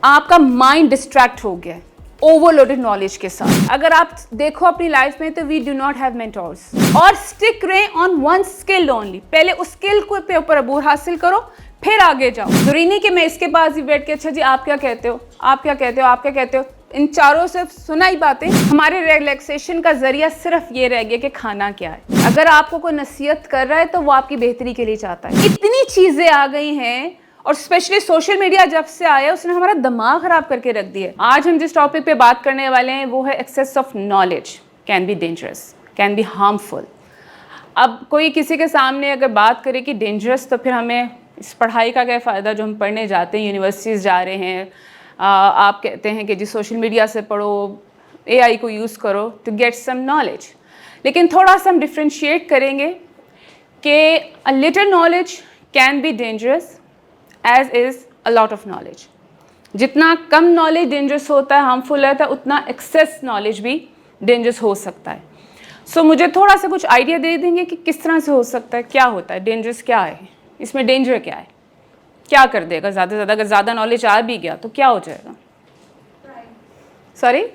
आपका mind distract हो गया है ओवरलोडेड नॉलेज के साथ। अगर आप देखो अपनी लाइफ में तो we do not have mentors. और स्टिक रहे ऑन वन स्किल ओनली। पहले उस स्किल को पे ऊपर अबूर हासिल करो, फिर आगे जाओ। जरूरी नहीं कि मैं इसके पास ही बैठ के अच्छा जी आप क्या कहते हो, आप क्या कहते हो, आप क्या कहते हो, इन चारों से सुना ही बातें। हमारे रिलैक्सेशन का जरिया सिर्फ ये रह गया कि खाना क्या है। अगर आपको कोई नसीहत कर रहा है तो वो आपकी बेहतरी के लिए चाहता है। इतनी चीजें आ गई हैं और स्पेशली सोशल मीडिया जब से आया उसने हमारा दिमाग खराब करके रख दिया। आज हम जिस टॉपिक पे बात करने वाले हैं वो है excess of knowledge can be dangerous, can be harmful. अब कोई किसी के सामने अगर बात करे कि डेंजरस, तो फिर हमें इस पढ़ाई का क्या फ़ायदा जो हम पढ़ने जाते हैं, यूनिवर्सिटीज़ जा रहे हैं। आप कहते हैं कि जी सोशल मीडिया से पढ़ो, AI को यूज़ करो टू गेट सम नॉलेज। लेकिन थोड़ा सा हम डिफ्रेंशिएट करेंगे कि a little knowledge can be dangerous as is a lot of knowledge. जितना कम नॉलेज डेंजरस होता है, हार्मफुल रहता है, उतना एक्सेस नॉलेज भी डेंजरस हो सकता है। सो मुझे थोड़ा सा कुछ आइडिया दे देंगे कि किस तरह से हो सकता है, क्या होता है, डेंजरस क्या है, इसमें डेंजर क्या है, क्या कर देगा ज़्यादा से ज़्यादा। अगर ज़्यादा नॉलेज आ भी गया तो क्या हो जाएगा? सॉरी,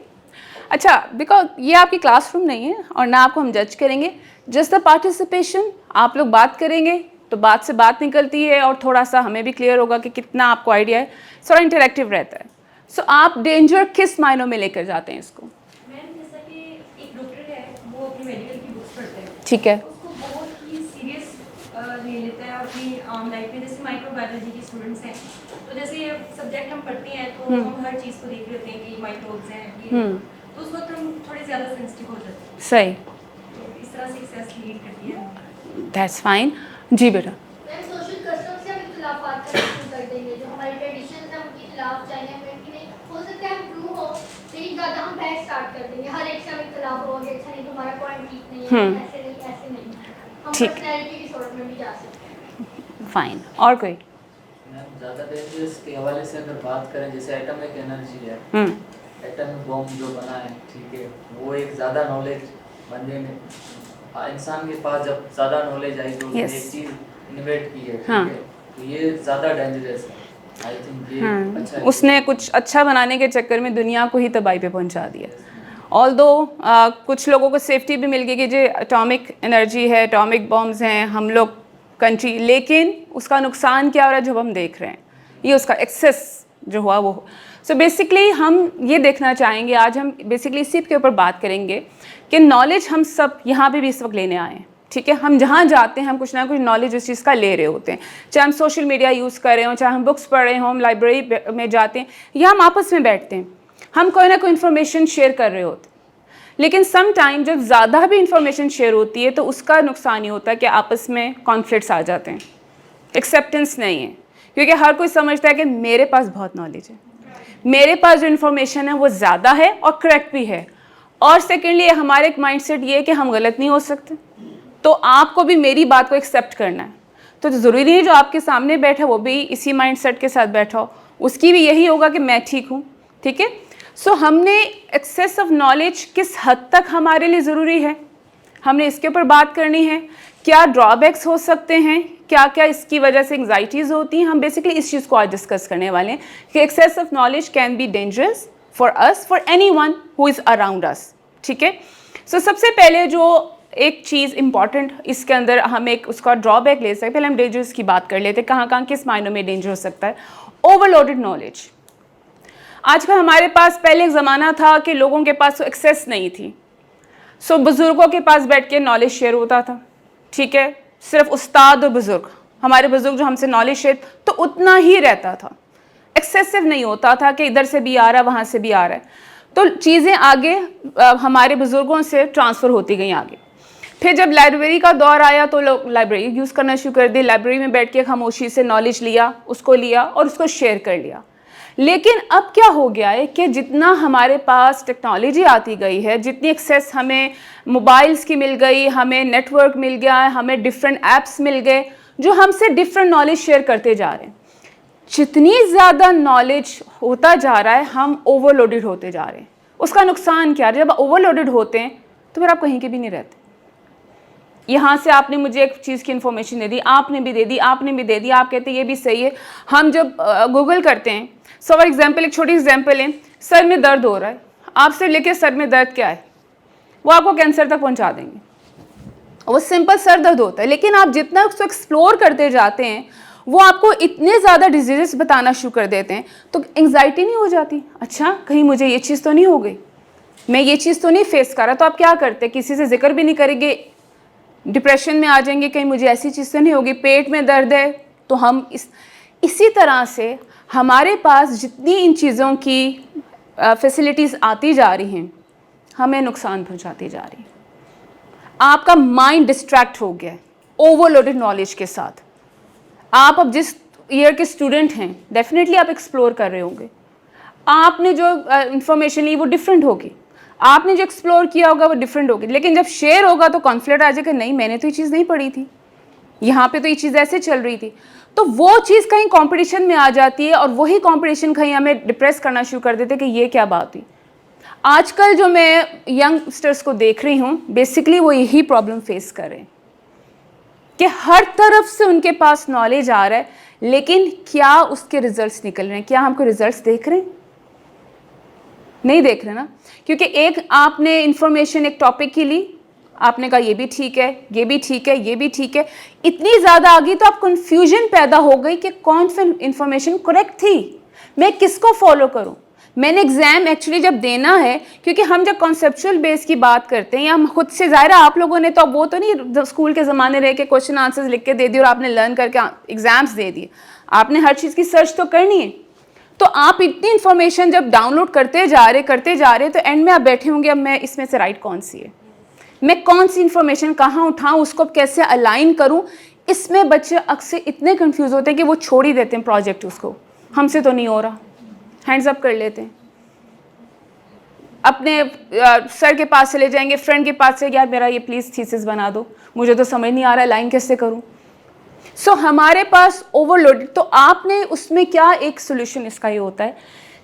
अच्छा, बिकॉज ये आपकी क्लासरूम नहीं है और ना आपको हम जज करेंगे, जस्ट द पार्टिसिपेशन। आप लोग बात करेंगे तो बात से बात निकलती है और थोड़ा सा हमें भी क्लियर होगा कि कितना आपको आइडिया है। थोड़ा इंटरेक्टिव रहता है। सो आप डेंजर किस मायनों में लेकर जाते हैं इसको? मैम जैसा कि एक डॉक्टर है, वो अपनी मेडिकल की बुक्स पढ़ते हैं, ठीक है, उसको बहुत ही सीरियस ले लेता है अपनी आम लाइफ में। जैसे माइक्रोबायोलॉजी के स्टूडेंट्स हैं, तो जैसे ये सब्जेक्ट हम पढ़ते हैं तो हम हर चीज़ को देख लेते हैं कि माइक्रोब्स हैं ये, तो उस वक्त हम थोड़े ज़्यादा सेंसिटिव हो जाते हैं। सही, तो इस तरह से एक्सेस लीड करती है। That's fine. जी बेटा। मैम सोशल कस्टम से हम इख्तिलाफात करना शुरू कर देंगे, जो हमारे ट्रेडिशन है उनके खिलाफ चाहे हम कि नहीं हो सकता है हम ट्रू हो, लेकिन ज़्यादा हम बहस स्टार्ट कर देंगे। हर एक से हम इख्तिलाफ होंगे, अच्छा नहीं तुम्हारा पॉइंट ठीक नहीं है, ऐसे नहीं ऐसे नहीं। हम पर्सनैलिटी डिसऑर्डर में भी जा सकते हैं। फाइन, और कोई? मैम ज़्यादा डेंजरस के हवाले से अगर बात करें, जैसे एटॉमिक एनर्जी है, एटॉमिक बॉम्ब जो बना है, ठीक है, वो एक ज़्यादा नॉलेज बंदे ने, इंसान के पास जब ज़्यादा नॉलेज आई तो उसने एक चीज़ इन्वेंट की है, ठीक है, तो ये ज़्यादा डेंजरस है। आई थिंक ये अच्छा है। उसने कुछ अच्छा बनाने के चक्कर में दुनिया को ही तबाही पे पहुंचा दिया। ऑल्दो कुछ लोगों को सेफ्टी भी मिल गई कि जो एटॉमिक एनर्जी है, एटॉमिक बॉम्ब्स हैं, हम लोग कंट्री, लेकिन उसका नुकसान क्या हो रहा है जो हम देख रहे हैं, ये उसका एक्सेस जो हुआ वो। सो बेसिकली हम ये देखना चाहेंगे, आज हम बेसिकली इसी के ऊपर बात करेंगे कि नॉलेज हम सब यहाँ पे भी इस वक्त लेने आए हैं, ठीक है। हम जहाँ जाते हैं हम कुछ ना कुछ नॉलेज उस चीज़ का ले रहे होते हैं, चाहे हम सोशल मीडिया यूज़ कर रहे हो, चाहे हम बुक्स पढ़ रहे हो, हम लाइब्रेरी में जाते हैं या हम आपस में बैठते हैं, हम कोई ना कोई इन्फॉर्मेशन शेयर कर रहे होते हैं। लेकिन सम टाइम जब ज़्यादा भी इंफॉर्मेशन शेयर होती है तो उसका नुकसान ये होता है कि आपस में कॉन्फ्लिक्ट्स आ जाते हैं, एक्सेप्टेंस नहीं है, क्योंकि हर कोई समझता है कि मेरे पास बहुत नॉलेज है, मेरे पास जो इन्फॉर्मेशन है वो ज़्यादा है और करेक्ट भी है। और सेकेंडली हमारे एक माइंडसेट ये है कि हम गलत नहीं हो सकते, तो आपको भी मेरी बात को एक्सेप्ट करना है। तो ज़रूरी नहीं है जो आपके सामने बैठा वो भी इसी माइंडसेट के साथ बैठा हो, उसकी भी यही होगा कि मैं ठीक हूँ, ठीक है। सो हमने एक्सेस ऑफ नॉलेज किस हद तक हमारे लिए ज़रूरी है, हमने इसके ऊपर बात करनी है। क्या ड्रॉबैक्स हो सकते हैं, क्या क्या इसकी वजह से एंग्जाइटीज़ होती हैं, हम बेसिकली इस चीज़ को आज डिस्कस करने वाले हैं कि excess of knowledge can be dangerous for us, for anyone who is around us, ठीक है। सो सबसे पहले जो एक चीज़ इंपॉर्टेंट इसके अंदर हम एक उसका ड्रॉबैक ले सकते हैं, पहले हम डेंजर्स की बात कर लेते हैं, कहाँ कहाँ किस मायनों में डेंजर हो सकता है। Overloaded knowledge. आजकल हमारे पास, पहले एक ज़माना था कि लोगों के पास एक्सेस नहीं थी, सो बुज़ुर्गों के पास बैठ के नॉलेज शेयर होता था, ठीक है, सिर्फ उस्ताद और बुज़ुर्ग, हमारे बुज़ुर्ग जो हमसे नॉलेज शेयर, तो उतना ही रहता था, एक्सेसिव नहीं होता था कि इधर से भी आ रहा है वहाँ से भी आ रहा है। तो चीज़ें आगे हमारे बुज़ुर्गों से ट्रांसफ़र होती गई आगे। फिर जब लाइब्रेरी का दौर आया तो लोग लाइब्रेरी यूज़ करना शुरू कर दी, लाइब्रेरी में बैठ के खामोशी से नॉलेज लिया, उसको लिया और उसको शेयर कर लिया। लेकिन अब क्या हो गया है कि जितना हमारे पास टेक्नोलॉजी आती गई है, जितनी एक्सेस हमें मोबाइल्स की मिल गई, हमें नेटवर्क मिल गया है, हमें डिफरेंट ऐप्स मिल गए जो हमसे डिफरेंट नॉलेज शेयर करते जा रहे हैं। जितनी ज़्यादा नॉलेज होता जा रहा है हम ओवरलोडेड होते जा रहे हैं। उसका नुकसान क्या है, जब ओवरलोडेड होते हैं तो फिर आप कहीं के भी नहीं रहते। यहाँ से आपने मुझे एक चीज़ की इन्फॉर्मेशन दे दी, आपने भी दे दी, आपने भी दे दी, आप कहते हैं ये भी सही है। हम जब गूगल करते हैं, सो फॉर एग्जाम्पल, एक छोटी एग्जाम्पल है, सर में दर्द हो रहा है, आपसे लेके सर में दर्द क्या है, वो आपको कैंसर तक पहुँचा देंगे। वो सिंपल सर दर्द होता है, लेकिन आप जितना उसको एक्सप्लोर करते जाते हैं वो आपको इतने ज़्यादा डिजीज़ बताना शुरू कर देते हैं, तो एंग्जाइटी नहीं हो जाती, अच्छा कहीं मुझे ये चीज़ तो नहीं हो गई, मैं ये चीज़ तो नहीं फेस कर रहा। तो आप क्या करते हैं, किसी से जिक्र भी नहीं करेंगे, डिप्रेशन में आ जाएंगे, कहीं मुझे ऐसी चीज़ तो नहीं होगी, पेट में दर्द है तो हम इसी तरह से हमारे पास जितनी इन चीज़ों की फैसिलिटीज़ आती जा रही हैं, हमें नुकसान पहुंचाती जा रही है। आपका माइंड डिस्ट्रैक्ट हो गया है ओवरलोडेड नॉलेज के साथ। आप अब जिस ईयर के स्टूडेंट हैं, डेफिनेटली आप एक्सप्लोर कर रहे होंगे, आपने जो इंफॉर्मेशन ली वो डिफरेंट होगी, आपने जो एक्सप्लोर किया होगा वो डिफरेंट होगी, लेकिन जब शेयर होगा तो कॉन्फ्लिक्ट आ जाएगा, नहीं मैंने तो ये चीज़ नहीं पढ़ी थी, यहाँ पे तो ये चीज़ ऐसे चल रही थी। तो वो चीज़ कहीं कंपटीशन में आ जाती है, और वही कंपटीशन कहीं हमें डिप्रेस करना शुरू कर देते कि ये क्या बात हुई। आजकल जो मैं यंगस्टर्स को देख रही हूँ, बेसिकली वो यही प्रॉब्लम फेस कर रहे हैं कि हर तरफ से उनके पास नॉलेज आ रहा है, लेकिन क्या उसके रिजल्ट्स निकल रहे हैं, क्या हमको रिजल्ट्स देख रहे हैं? नहीं देख रहे ना, क्योंकि एक आपने इंफॉर्मेशन एक टॉपिक की ली, आपने कहा ये भी ठीक है, ये भी ठीक है, ये भी ठीक है, इतनी ज़्यादा आ गई तो आप कन्फ्यूजन पैदा हो गई कि कौन सी इंफॉर्मेशन करेक्ट थी, मैं किसको फॉलो करूं। मैंने एग्ज़ाम एक्चुअली जब देना है, क्योंकि हम जब कॉन्सेप्चुअल बेस की बात करते हैं, या हम खुद से, ज़ाहिर है आप लोगों ने तो अब वो तो नहीं स्कूल के ज़माने रह के क्वेश्चन आंसर्स लिख के दे दिए और आपने लर्न करके एग्ज़ाम्स दे दिए, आपने हर चीज़ की सर्च तो करनी है। तो आप इतनी इन्फॉर्मेशन जब डाउनलोड करते जा रहे तो एंड में आप बैठे होंगे, अब मैं इसमें से राइट कौन सी है, मैं कौन सी इन्फॉर्मेशन कहाँ उठाऊँ, उसको कैसे अलाइन करूँ। इसमें बच्चे अक्सर इतने कंफ्यूज होते हैं कि वो छोड़ ही देते हैं प्रोजेक्ट, उसको हमसे तो नहीं हो रहा, हैंड्स अप कर लेते हैं, अपने सर के पास चले जाएंगे, फ्रेंड के पास से, यार मेरा ये प्लीज़ थीसिस बना दो, मुझे तो समझ नहीं आ रहा लाइन कैसे करूँ। सो हमारे पास ओवरलोडेड। तो आपने उसमें क्या, एक सोल्यूशन इसका ये होता है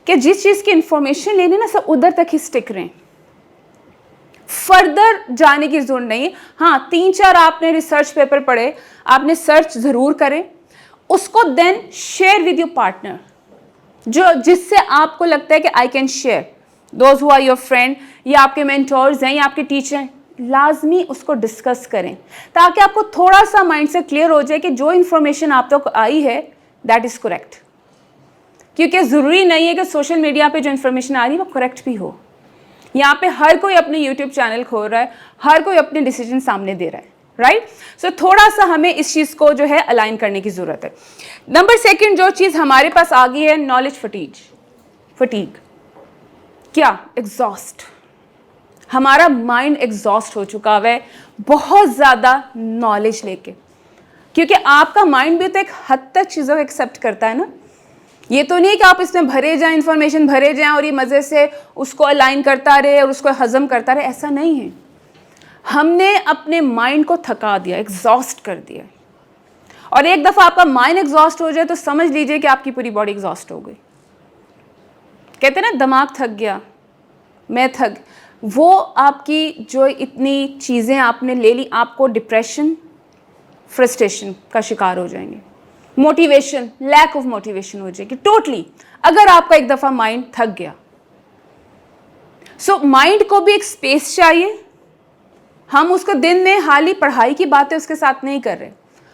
कि जिस चीज़ की इंफॉर्मेशन लेनी ना, सब उधर तक ही स्टिक रहें, फर्दर जाने की जरूरत नहीं। हाँ, 3-4 आपने रिसर्च पेपर पढ़े, आपने सर्च ज़रूर करें, उसको then share with your partner, जो जिससे आपको लगता है कि I can share, those who are your friend, या आपके मेंटोर्स हैं, या आपके टीचर हैं, लाजमी उसको डिस्कस करें, ताकि आपको थोड़ा सा माइंड से क्लियर हो जाए कि जो इन्फॉर्मेशन आप तक आई है दैट इज़ करेक्ट। क्योंकि ज़रूरी नहीं है कि सोशल मीडिया पे जो इन्फॉर्मेशन आ रही है वो करेक्ट भी हो। यहाँ पे हर कोई अपने यूट्यूब चैनल खोल रहा है, हर कोई अपने डिसीजन सामने दे रहा है, राइट। सो थोड़ा सा हमें इस चीज़ को जो है अलाइन करने की ज़रूरत है। नंबर 2 जो चीज़ हमारे पास आ गई है, नॉलेज फटीग। क्या? एग्जॉस्ट। हमारा माइंड एग्जॉस्ट हो चुका है बहुत ज़्यादा नॉलेज लेके, क्योंकि आपका माइंड भी तो एक हद तक चीज़ों को एक्सेप्ट करता है ना। ये तो नहीं कि आप इसमें भरे जाएं, इंफॉर्मेशन भरे जाएं और ये मज़े से उसको अलाइन करता रहे और उसको हजम करता रहे, ऐसा नहीं है। हमने अपने माइंड को थका दिया, एग्जॉस्ट कर दिया, और एक दफ़ा आपका माइंड एग्जॉस्ट हो जाए तो समझ लीजिए कि आपकी पूरी बॉडी एग्जॉस्ट हो गई। कहते हैं ना, दिमाग थक गया, मैं थक, वो आपकी जो इतनी चीज़ें आपने ले ली, आपको डिप्रेशन, फ्रस्ट्रेशन का शिकार हो जाएंगे, मोटिवेशन, लैक ऑफ मोटिवेशन हो जाएगी टोटली, अगर आपका एक दफ़ा माइंड थक गया। सो माइंड को भी एक स्पेस चाहिए। हम उसको दिन में हाल ही पढ़ाई की बातें उसके साथ नहीं कर रहे,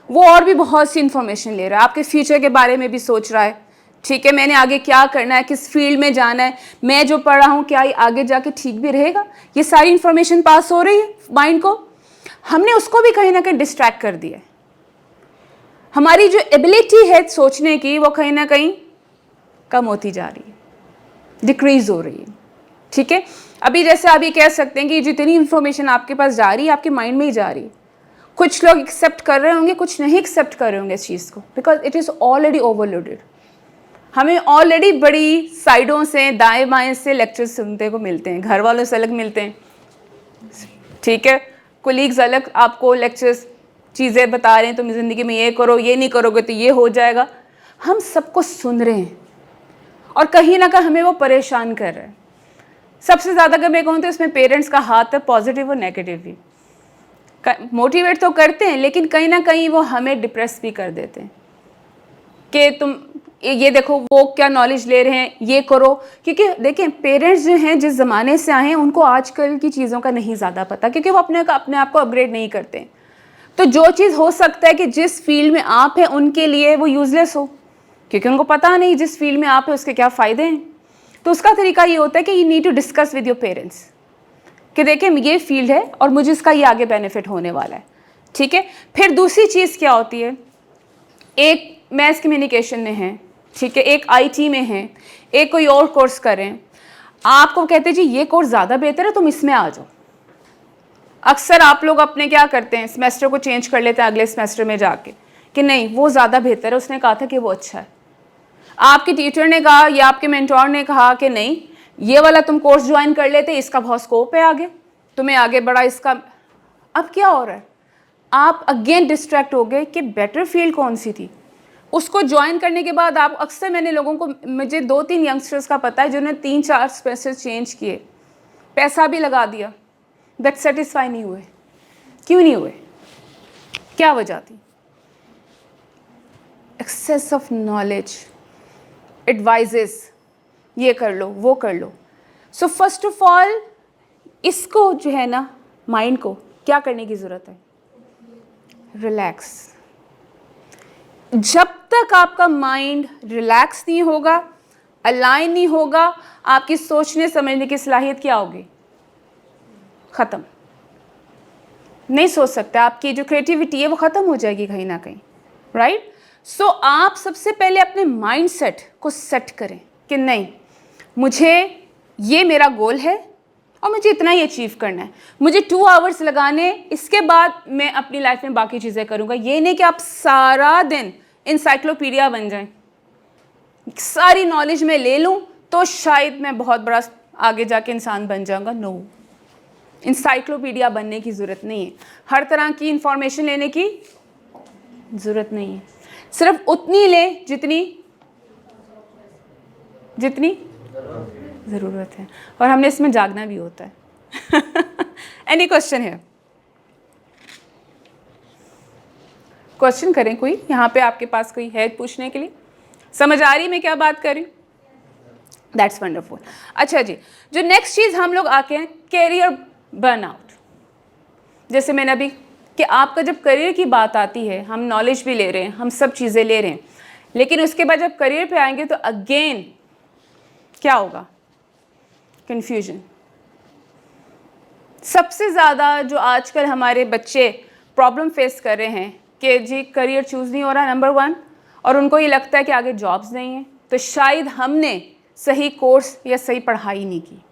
वो और भी बहुत सी इंफॉर्मेशन ले रहा है, आपके फ्यूचर के बारे में भी सोच रहा है, ठीक है मैंने आगे क्या करना है, किस फील्ड में जाना है, मैं जो पढ़ रहा हूँ क्या आगे जाके ठीक भी रहेगा, ये सारी इंफॉर्मेशन पास हो रही है माइंड को। हमने उसको भी कहीं ना कहीं डिस्ट्रैक्ट कर दिया है। हमारी जो एबिलिटी है सोचने की, वो कहीं ना कहीं कम होती जा रही है, डिक्रीज हो रही है, ठीक है। अभी जैसे आप ये कह सकते हैं कि जितनी इंफॉर्मेशन आपके पास जा रही है आपके माइंड में ही जा रही है। कुछ लोग एक्सेप्ट कर रहे होंगे, कुछ नहीं एक्सेप्ट कर रहे होंगे इस चीज़ को, because it is already overloaded. हमें ऑलरेडी बड़ी साइडों से, दाएं बाएं से लेक्चर्स सुनने को मिलते हैं, घर वालों से अलग मिलते हैं, ठीक है, कोलीग्स अलग आपको लेक्चर्स, चीज़ें बता रहे हैं, तुम ज़िंदगी में ये करो, ये नहीं करोगे तो ये हो जाएगा। हम सबको सुन रहे हैं और कहीं ना कहीं हमें वो परेशान कर रहा है। सबसे ज़्यादा अगर मैं कहूँ तो इसमें पेरेंट्स का हाथ है, पॉजिटिव और नेगेटिव भी। मोटिवेट तो करते हैं, लेकिन कहीं ना कहीं वो हमें डिप्रेस भी कर देते हैं कि तुम ये देखो वो क्या नॉलेज ले रहे हैं, ये करो। क्योंकि देखें, पेरेंट्स जो हैं जिस ज़माने से आए हैं उनको आजकल की चीज़ों का नहीं ज़्यादा पता, क्योंकि वो अपने आप को अपग्रेड नहीं करते। तो जो चीज़ हो सकता है कि जिस फील्ड में आप हैं उनके लिए वो यूज़लेस हो, क्योंकि उनको पता नहीं जिस फील्ड में आप हैं उसके क्या फ़ायदे हैं। तो उसका तरीका ये होता है कि you need to discuss with your parents कि देखें ये फील्ड है और मुझे इसका ये आगे बेनिफिट होने वाला है, ठीक है। फिर दूसरी चीज़ क्या होती है, एक मैस कम्युनिकेशन में है, ठीक है, एक आईटी में है, एक कोई और कोर्स करें, आपको कहते हैं जी ये कोर्स ज़्यादा बेहतर है तुम इसमें आ जाओ। अक्सर आप लोग अपने क्या करते हैं, सेमेस्टर को चेंज कर लेते हैं अगले सेमेस्टर में जाके कि नहीं वो ज़्यादा बेहतर है, उसने कहा था कि वो अच्छा है। आपके टीचर ने कहा या आपके मेंटोर ने कहा कि नहीं ये वाला तुम कोर्स ज्वाइन कर लेते, इसका बहुत स्कोप है आगे, तुम्हें आगे बढ़ा इसका। अब क्या हो रहा है, आप अगेन डिस्ट्रैक्ट हो गए कि बेटर फील्ड कौन सी थी। उसको ज्वाइन करने के बाद आप अक्सर, मैंने लोगों को, मुझे 2-3 यंगस्टर्स का पता है जिन्होंने 3-4 सेमेस्टर चेंज किए, पैसा भी लगा दिया, बट सेटिस्फाई नहीं हुए। क्यों नहीं हुए, क्या वजह थी? एक्सेस ऑफ नॉलेज, एडवाइजेस, ये कर लो वो कर लो। सो फर्स्ट ऑफ ऑल इसको जो है ना, माइंड को क्या करने की ज़रूरत है, रिलैक्स। जब तक आपका माइंड रिलैक्स नहीं होगा, अलाइन नहीं होगा, आपकी सोचने समझने की सलाहियत क्या होगी, ख़त्म। नहीं सोच सकता, आपकी जो क्रिएटिविटी है वो ख़त्म हो जाएगी कहीं ना कहीं, राइट। सो आप सबसे पहले अपने माइंडसेट को सेट करें कि नहीं मुझे ये मेरा गोल है और मुझे इतना ही अचीव करना है, मुझे 2 आवर्स लगाने, इसके बाद मैं अपनी लाइफ में बाकी चीज़ें करूँगा। ये नहीं कि आप सारा दिन इंसाइक्लोपीडिया बन जाएं, सारी नॉलेज मैं ले लूँ तो शायद मैं बहुत बड़ा आगे जाके इंसान बन जाऊँगा। नो, इंसाइक्लोपीडिया बनने की ज़रूरत नहीं है, हर तरह की इंफॉर्मेशन लेने की ज़रूरत नहीं है, सिर्फ उतनी ले जितनी ज़रूरत है, और हमने इसमें जागना भी होता है। एनी क्वेश्चन है, क्वेश्चन करें कोई, यहाँ पे आपके पास कोई है पूछने के लिए? समझ आ रही मैं क्या बात कर रही हूँ? That's wonderful. अच्छा जी, जो नेक्स्ट चीज़ हम लोग आके हैं, कैरियर बर्नआउट। जैसे मैंने अभी कि आपका जब करियर की बात आती है, हम नॉलेज भी ले रहे हैं, हम सब चीज़ें ले रहे हैं, लेकिन उसके बाद जब करियर पे आएंगे तो अगेन क्या होगा, कन्फ्यूजन। सबसे ज़्यादा जो आजकल हमारे बच्चे प्रॉब्लम फेस कर रहे हैं कि जी करियर चूज़ नहीं हो रहा, नंबर 1, और उनको ये लगता है कि आगे जॉब्स नहीं है, तो शायद हमने सही कोर्स या सही पढ़ाई नहीं की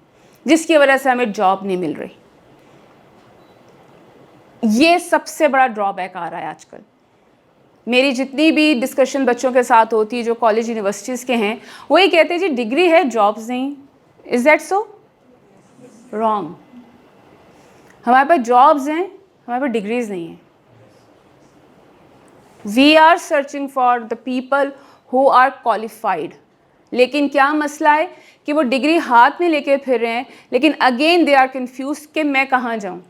जिसकी वजह से हमें जॉब नहीं मिल रही। ये सबसे बड़ा ड्रॉबैक आ रहा है आजकल। मेरी जितनी भी डिस्कशन बच्चों के साथ होती है जो कॉलेज यूनिवर्सिटीज़ के हैं, वो ये कहते हैं जी डिग्री है जॉब्स नहीं। Is that so? रॉन्ग। हमारे पास जॉब्स हैं, हमारे पास डिग्रीज नहीं हैं। We are searching for the people who are qualified. लेकिन क्या मसला है कि वो डिग्री हाथ में लेके फिर रहे हैं, लेकिन अगेन दे आर कन्फ्यूज कि मैं कहाँ जाऊँ।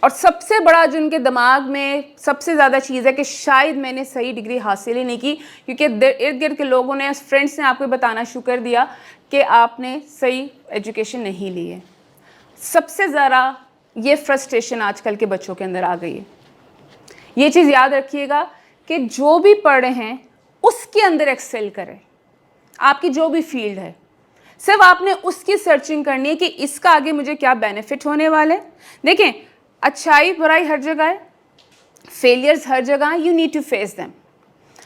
और सबसे बड़ा जो उनके दिमाग में सबसे ज़्यादा चीज़ है कि शायद मैंने सही डिग्री हासिल ही नहीं की, क्योंकि इर्द गिर्द के लोगों ने, फ्रेंड्स ने आपको बताना शुरू कर दिया कि आपने सही एजुकेशन नहीं ली है। सबसे ज़्यादा ये फ्रस्ट्रेशन आजकल के बच्चों के अंदर आ गई है। ये चीज़ याद रखिएगा कि जो भी पढ़ रहे हैं उसके अंदर एक्सेल करें। आपकी जो भी फील्ड है, सिर्फ आपने उसकी सर्चिंग करनी है कि इसका आगे मुझे क्या बेनिफिट होने वाले। देखें, अच्छाई बुराई हर जगह है, फेलियर्स हर जगह है, you need to face them.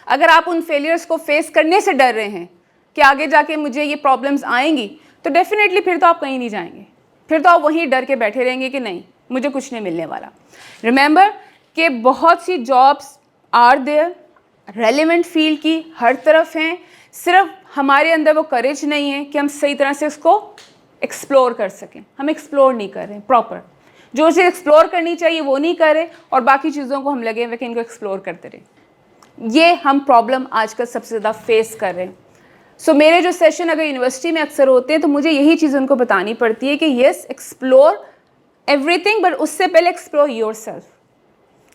अगर आप उन फेलियर्स को फेस करने से डर रहे हैं कि आगे जाके मुझे ये प्रॉब्लम्स आएंगी, तो डेफिनेटली फिर तो आप कहीं नहीं जाएंगे, फिर तो आप वहीं डर के बैठे रहेंगे कि नहीं मुझे कुछ नहीं मिलने वाला। रिमेंबर कि बहुत सी jobs are there, relevant field की हर तरफ हैं, सिर्फ हमारे अंदर वो करेज नहीं है कि हम सही तरह से उसको एक्सप्लोर कर सकें। हम एक्सप्लोर नहीं कर रहे हैं प्रॉपर, जो चीज़ एक्सप्लोर करनी चाहिए वो नहीं कर रहे, और बाकी चीज़ों को हम लगे हुए कि इनको एक्सप्लोर करते रहें। ये हम प्रॉब्लम आजकल सबसे ज़्यादा फेस कर रहे हैं। सो मेरे जो सेशन अगर यूनिवर्सिटी में अक्सर होते हैं तो मुझे यही चीज़ उनको बतानी पड़ती है कि येस एक्सप्लोर एवरीथिंग, बट उससे पहले एक्सप्लोर योरसेल्फ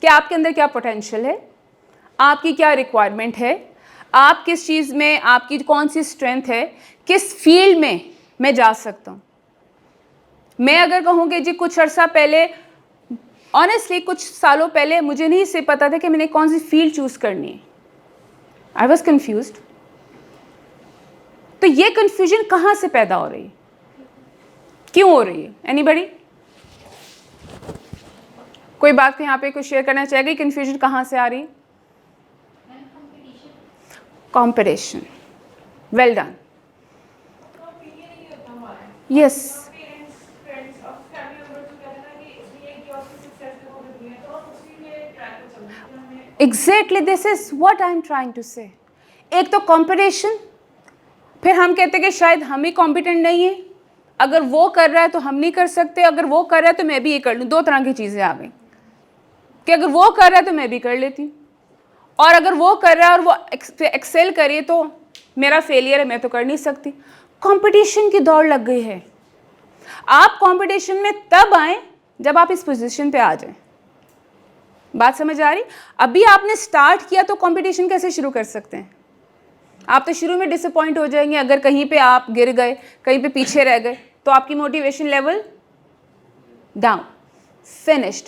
कि आपके अंदर क्या पोटेंशियल है, आपकी क्या रिक्वायरमेंट है, आप किस चीज़ में, आपकी कौन सी स्ट्रेंथ है, किस फील्ड में मैं जा सकता हूँ। मैं अगर कहूँगी जी कुछ अर्सा पहले, ऑनेस्टली कुछ सालों पहले मुझे नहीं से पता था कि मैंने कौन सी फील्ड चूज़ करनी है। I was confused. तो ये कन्फ्यूजन कहाँ से पैदा हो रही है, क्यों हो रही है? एनीबडी? कोई बात को यहाँ पे कुछ शेयर करना चाहेगा? कन्फ्यूजन कहाँ से आ रही है? Competition. Well done. Yes, exactly this is what I am trying to say. एक तो कंपटीशन, फिर हम कहते हैं कि शायद हम ही कॉम्पिटेंट नहीं है, अगर वो कर रहा है तो हम नहीं कर सकते, अगर वो कर रहा है तो मैं भी ये कर लूँ। दो तरह की चीज़ें आ गई कि अगर वो कर रहा है तो मैं भी कर लेती हूँ, और अगर वो कर रहा है और वो एक्सेल करे तो मेरा फेलियर है, मैं तो कर नहीं सकती। कंपटीशन की दौड़ लग गई है। आप कंपटीशन में तब आए जब आप इस पोजीशन पे आ जाएं। बात समझ आ रही? अभी आपने स्टार्ट किया तो कंपटीशन कैसे शुरू कर सकते हैं? आप तो शुरू में डिसअपॉइंट हो जाएंगे। अगर कहीं पे आप गिर गए, कहीं पे पीछे रह गए, तो आपकी motivation level down, finished.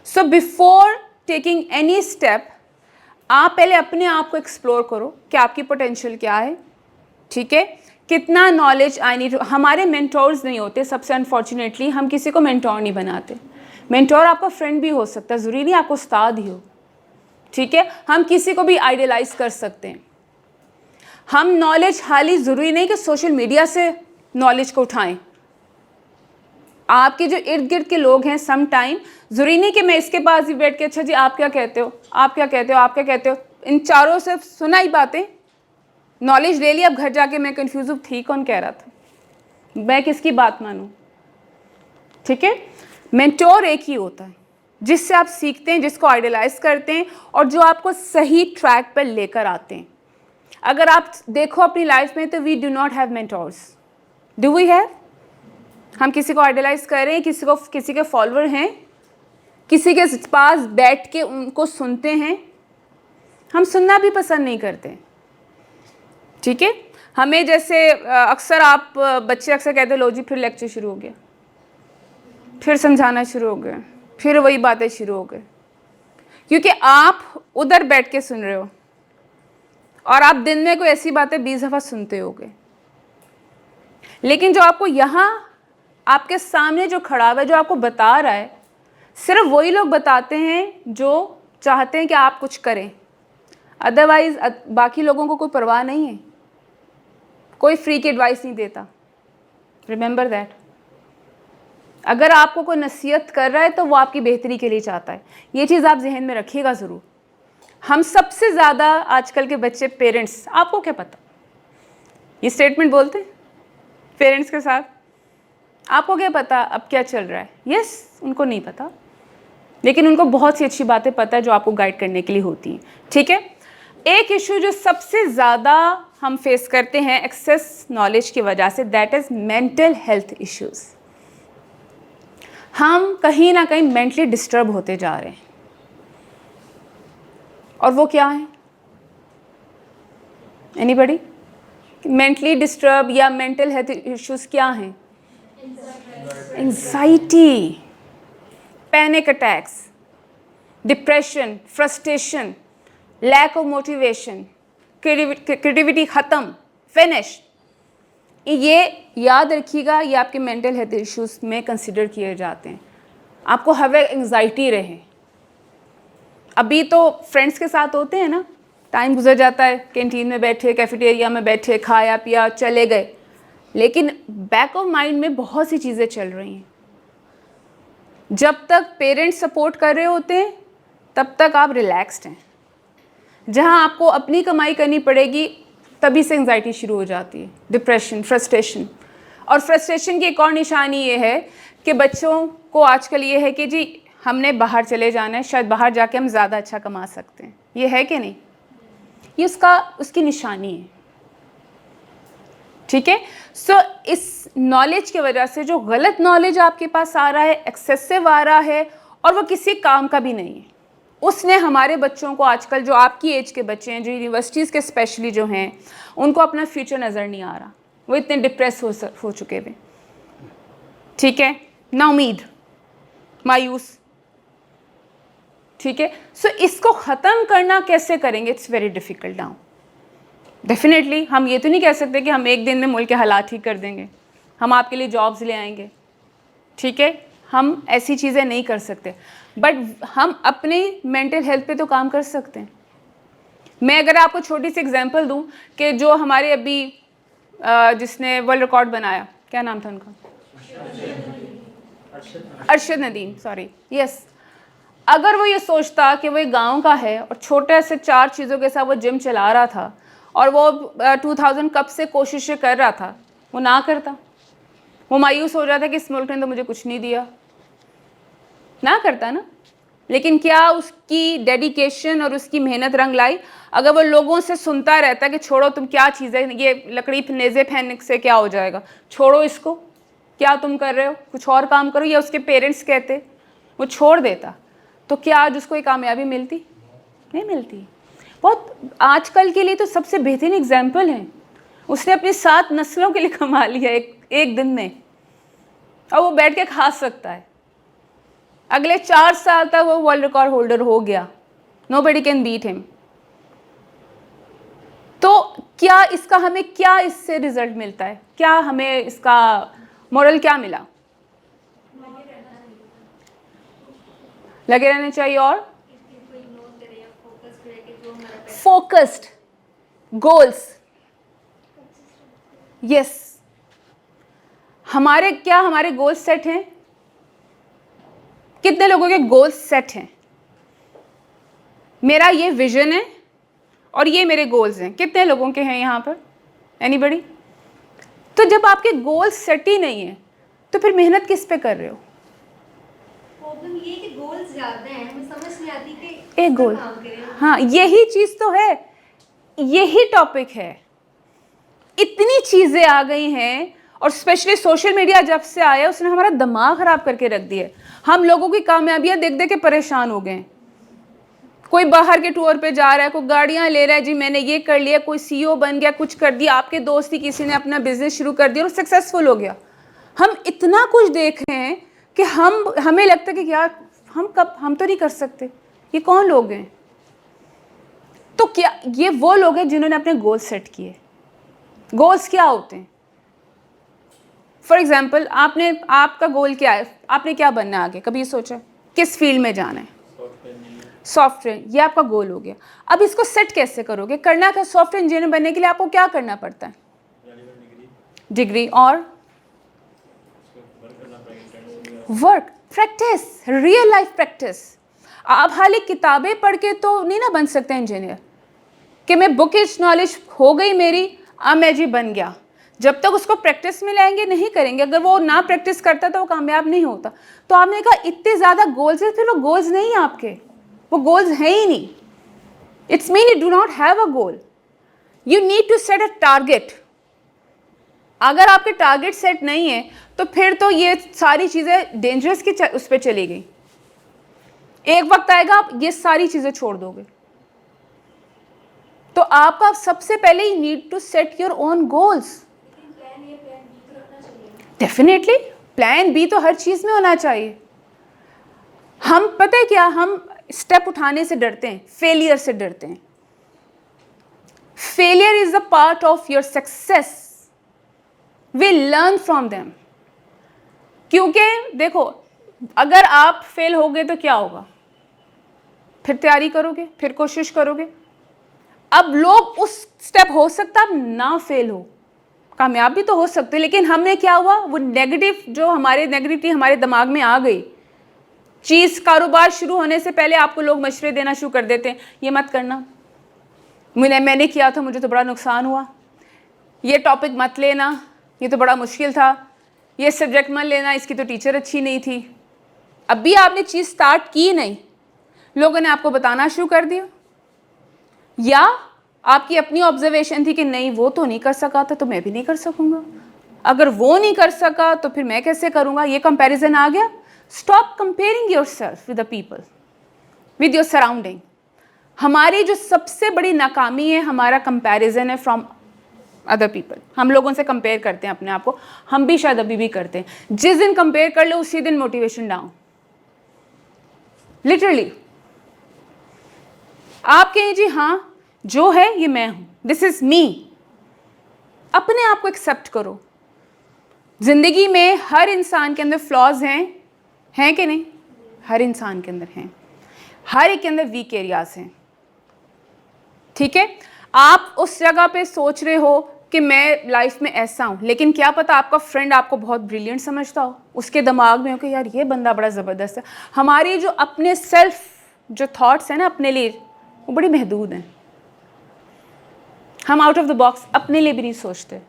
So before taking any step, आप पहले अपने आप को एक्सप्लोर करो कि आपकी पोटेंशियल क्या है, ठीक है? कितना नॉलेज आई नीड। हमारे मेंटोर्स नहीं होते सबसे, अनफॉर्चुनेटली हम किसी को मेंटोर नहीं बनाते। मेंटोर आपका फ्रेंड भी हो सकता है, ज़रूरी नहीं आपको उस्ताद ही हो, ठीक है? हम किसी को भी आइडियलाइज कर सकते हैं। हम नॉलेज हाली ज़रूरी नहीं कि सोशल मीडिया से नॉलेज को उठाएं। आपके जो इर्द गिर्द के लोग हैं, सम टाइम ज़रूरी नहीं कि मैं इसके पास ही बैठ के अच्छा जी आप क्या कहते हो, आप क्या कहते हो, आप क्या कहते हो, इन चारों से सुना ही बातें, नॉलेज ले ली, अब घर जाके मैं कन्फ्यूज हूँ, थी कौन कह रहा था, मैं किसकी बात मानूँ, ठीक है? मेंटोर एक ही होता है जिससे आप सीखते हैं, जिसको आइडियलाइज करते हैं और जो आपको सही ट्रैक पर लेकर आते हैं। अगर आप देखो अपनी लाइफ में तो we do not have mentors, do we have? हम किसी को आइडियलाइज कर रहे हैं, किसी के फॉलोअर हैं, किसी के पास बैठ के उनको सुनते हैं, हम सुनना भी पसंद नहीं करते, ठीक है? हमें जैसे अक्सर आप बच्चे अक्सर कहते लो जी फिर लेक्चर शुरू हो गया, फिर समझाना शुरू हो गया, फिर वही बातें शुरू हो गई, क्योंकि आप उधर बैठ के सुन रहे हो और आप दिन में कोई ऐसी बातें 20 दफ़ा सुनते होगे। लेकिन जो आपको यहाँ आपके सामने जो खड़ा हुआ है, जो आपको बता रहा है, सिर्फ वही लोग बताते हैं जो चाहते हैं कि आप कुछ करें। अदरवाइज बाकी लोगों को कोई परवाह नहीं है, कोई फ्री की एडवाइस नहीं देता। Remember that. अगर आपको कोई नसीहत कर रहा है तो वो आपकी बेहतरी के लिए चाहता है। ये चीज़ आप जहन में रखिएगा ज़रूर। हम सबसे ज़्यादा आजकल के बच्चे पेरेंट्स, आपको क्या पता, ये स्टेटमेंट बोलते हैं पेरेंट्स के साथ, आपको क्या पता अब क्या चल रहा है। यस, उनको नहीं पता, लेकिन उनको बहुत सी अच्छी बातें पता है जो आपको गाइड करने के लिए होती हैं, ठीक है? एक इशू जो सबसे ज़्यादा हम फेस करते हैं एक्सेस नॉलेज की वजह से, that is mental health issues. हम कहीं ना कहीं मेंटली डिस्टर्ब होते जा रहे हैं, और वो क्या है? एनीबडी? मेंटली डिस्टर्ब या मेंटल हेल्थ इश्यूज़ क्या हैं? Anxiety, panic attacks, depression, frustration, lack of motivation, creativity ख़त्म, फिनिश। ये याद रखिएगा, ये आपके मेंटल हेल्थ इश्यूज़ में कंसिडर किए जाते हैं। आपको हर वक्त एंजाइटी रहे। अभी तो फ्रेंड्स के साथ होते हैं ना, टाइम गुजर जाता है, कैंटीन में बैठे, कैफेटेरिया में बैठे, खाया पिया चले गए, लेकिन बैक ऑफ माइंड में बहुत सी चीज़ें चल रही हैं। जब तक पेरेंट्स सपोर्ट कर रहे होते हैं तब तक आप रिलैक्स्ड हैं। जहां आपको अपनी कमाई करनी पड़ेगी तभी से एंजाइटी शुरू हो जाती है, डिप्रेशन, फ्रस्ट्रेशन। और फ्रस्ट्रेशन की एक और निशानी ये है कि बच्चों को आजकल ये है कि जी हमने बाहर चले जाना है, शायद बाहर जाके हम ज़्यादा अच्छा कमा सकते हैं। ये है कि नहीं? ये उसकी निशानी है, ठीक है? सो इस नॉलेज की वजह से जो गलत नॉलेज आपके पास आ रहा है, एक्सेसिव आ रहा है, और वो किसी काम का भी नहीं है, उसने हमारे बच्चों को आजकल, जो आपकी एज के बच्चे हैं, जो यूनिवर्सिटीज़ के स्पेशली जो हैं, उनको अपना फ्यूचर नज़र नहीं आ रहा, वो इतने डिप्रेस हो चुके हुए, ठीक है, ना उम्मीद, मायूस, ठीक है। सो इसको ख़त्म करना कैसे करेंगे? It's very difficult now. Definitely हम ये तो नहीं कह सकते कि हम एक दिन में मुल्क के हालात ठीक कर देंगे, हम आपके लिए जॉब्स ले आएंगे, ठीक है, हम ऐसी चीज़ें नहीं कर सकते, बट हम अपने मेंटल हेल्थ पे तो काम कर सकते हैं। मैं अगर आपको छोटी सी एग्जांपल दूं कि जो हमारे अभी जिसने वर्ल्ड रिकॉर्ड बनाया, क्या नाम था उनका? Arshad Nadeem, sorry, yes. अगर वो ये सोचता कि वो एक गाँव का है और छोटे से 4 चीज़ों के साथ वो जिम चला रहा था और वो 2000 कब से कोशिशें कर रहा था, वो ना करता, वो मायूस हो जाता कि इस मुल्क ने तो मुझे कुछ नहीं दिया, ना करता ना। लेकिन क्या उसकी डेडिकेशन और उसकी मेहनत रंग लाई? अगर वो लोगों से सुनता रहता कि छोड़ो तुम, क्या चीज़ है ये, लकड़ी नेज़े पहनने से क्या हो जाएगा, छोड़ो इसको, क्या तुम कर रहे हो, कुछ और काम करो, या उसके पेरेंट्स कहते, वो छोड़ देता, तो क्या आज उसको ये कामयाबी मिलती? नहीं मिलती। बहुत आजकल के लिए तो सबसे बेहतरीन एग्जाम्पल है, उसने अपनी 7 नस्लों के लिए कमा लिया एक दिन में, और वो बैठ के खा सकता है। अगले 4 साल तक वो वर्ल्ड रिकॉर्ड होल्डर हो गया, नोबडी कैन बीट हिम। तो क्या इसका हमें, क्या इससे रिजल्ट मिलता है, क्या हमें इसका मॉरल क्या मिला? लगे रहने चाहिए और फोकस्ड गोल्स, यस। हमारे गोल्स सेट हैं? कितने लोगों के गोल्स सेट हैं? मेरा ये विजन है और ये मेरे गोल्स हैं, कितने लोगों के हैं यहाँ पर? एनीबडी? तो जब आपके गोल्स सेट ही नहीं है तो फिर मेहनत किस पे कर रहे हो? प्रॉब्लम ये कि गोल्स ज़्यादा हैं, हमें समझ नहीं आती कि एक गोल, हाँ, यही चीज़ तो है, यही टॉपिक है। इतनी चीज़ें आ गई हैं, और स्पेशली सोशल मीडिया जब से आया उसने हमारा दिमाग ख़राब करके रख दिया। हम लोगों की कामयाबियाँ देख देख के परेशान हो गए। कोई बाहर के टूर पे जा रहा है, कोई गाड़ियाँ ले रहा है, जी मैंने ये कर लिया, कोई CEO बन गया, कुछ कर दिया, आपके दोस्त ही किसी ने अपना बिजनेस शुरू कर दिया और सक्सेसफुल हो गया। हम इतना कुछ देख रहे हैं कि हमें लगता है कि यार हम तो नहीं कर सकते। ये कौन लोग हैं? तो क्या ये वो लोग हैं जिन्होंने अपने गोल सेट किए? गोल्स क्या होते हैं? फॉर एग्जाम्पल, आपका गोल क्या है? आपने क्या बनना है आगे? कभी सोचा किस फील्ड में जाना है? सॉफ्टवेयर, ये आपका गोल हो गया। अब इसको सेट कैसे करोगे? करना क्या? सॉफ्टवेयर इंजीनियर बनने के लिए आपको क्या करना पड़ता है? डिग्री और work, practice, real life practice. आप हाल किताबें पढ़ के तो नहीं ना बन सकते इंजीनियर, कि मैं बुकिश नॉलेज हो गई मेरी, अब मैं जी बन गया। जब तक उसको प्रैक्टिस में लाएंगे नहीं करेंगे, अगर वो ना प्रैक्टिस करता तो वो कामयाब नहीं होता। तो आपने कहा इतने ज़्यादा गोल्स हैं, फिर वो गोल्स नहीं हैं आपके, वो गोल्स हैं ही नहीं। It's mean you do not have a goal, you need to set a target. अगर आपके टारगेट सेट नहीं है तो फिर तो ये सारी चीज़ें डेंजरस की उस पर चली गई। एक वक्त आएगा आप ये सारी चीज़ें छोड़ दोगे। तो आपका सबसे पहले ही need to set your own goals. Definitely plan B तो हर चीज़ में होना चाहिए। हम पता है क्या, हम स्टेप उठाने से डरते हैं, फेलियर से डरते हैं। Failure is a part of your success, we learn from them. क्योंकि देखो, अगर आप फेल हो गए तो क्या होगा? फिर तैयारी करोगे, फिर कोशिश करोगे। अब लोग उस स्टेप, हो सकता है आप ना फेल हो, कामयाब भी तो हो सकते, लेकिन हमने क्या हुआ, वो नेगेटिव जो नेगेटिविटी हमारे दिमाग में आ गई। चीज़ कारोबार शुरू होने से पहले आपको लोग मशवरे देना शुरू कर देते हैं, ये मत करना, मैंने किया था, मुझे तो बड़ा नुकसान हुआ, ये टॉपिक मत लेना, ये तो बड़ा मुश्किल था, ये सब्जेक्ट मत लेना, इसकी तो टीचर अच्छी नहीं थी। अभी आपने चीज़ स्टार्ट की नहीं, लोगों ने आपको बताना शुरू कर दिया, या आपकी अपनी ऑब्जर्वेशन थी कि नहीं वो तो नहीं कर सका था तो मैं भी नहीं कर सकूंगा, अगर वो नहीं कर सका तो फिर मैं कैसे करूँगा, ये कंपैरिजन आ गया। Stop comparing yourself with the people, with your surrounding. हमारी जो सबसे बड़ी नाकामी है, हमारा कंपैरिजन है फ्रॉम अदर पीपल। हम लोगों से कंपेयर करते हैं अपने आप को, हम भी शायद अभी भी करते हैं। जिस दिन कंपेयर कर लो उसी दिन मोटिवेशन डाउन, लिटरली। आप कहें जी हाँ जो है ये मैं हूं, दिस इज मी। अपने आप को एक्सेप्ट करो। जिंदगी में हर इंसान के अंदर फ्लॉज हैं कि नहीं? हर इंसान के अंदर हैं, हर एक के अंदर वीक एरियाज हैं, ठीक है। आप उस जगह पे सोच रहे हो कि मैं लाइफ में ऐसा हूँ, लेकिन क्या पता आपका फ्रेंड आपको बहुत ब्रिलियंट समझता हो, उसके दिमाग में हो कि यार ये बंदा बड़ा ज़बरदस्त है। हमारी जो अपने सेल्फ जो थॉट्स हैं ना अपने लिए, वो बड़ी महदूद हैं। हम आउट ऑफ द बॉक्स अपने लिए भी नहीं सोचते।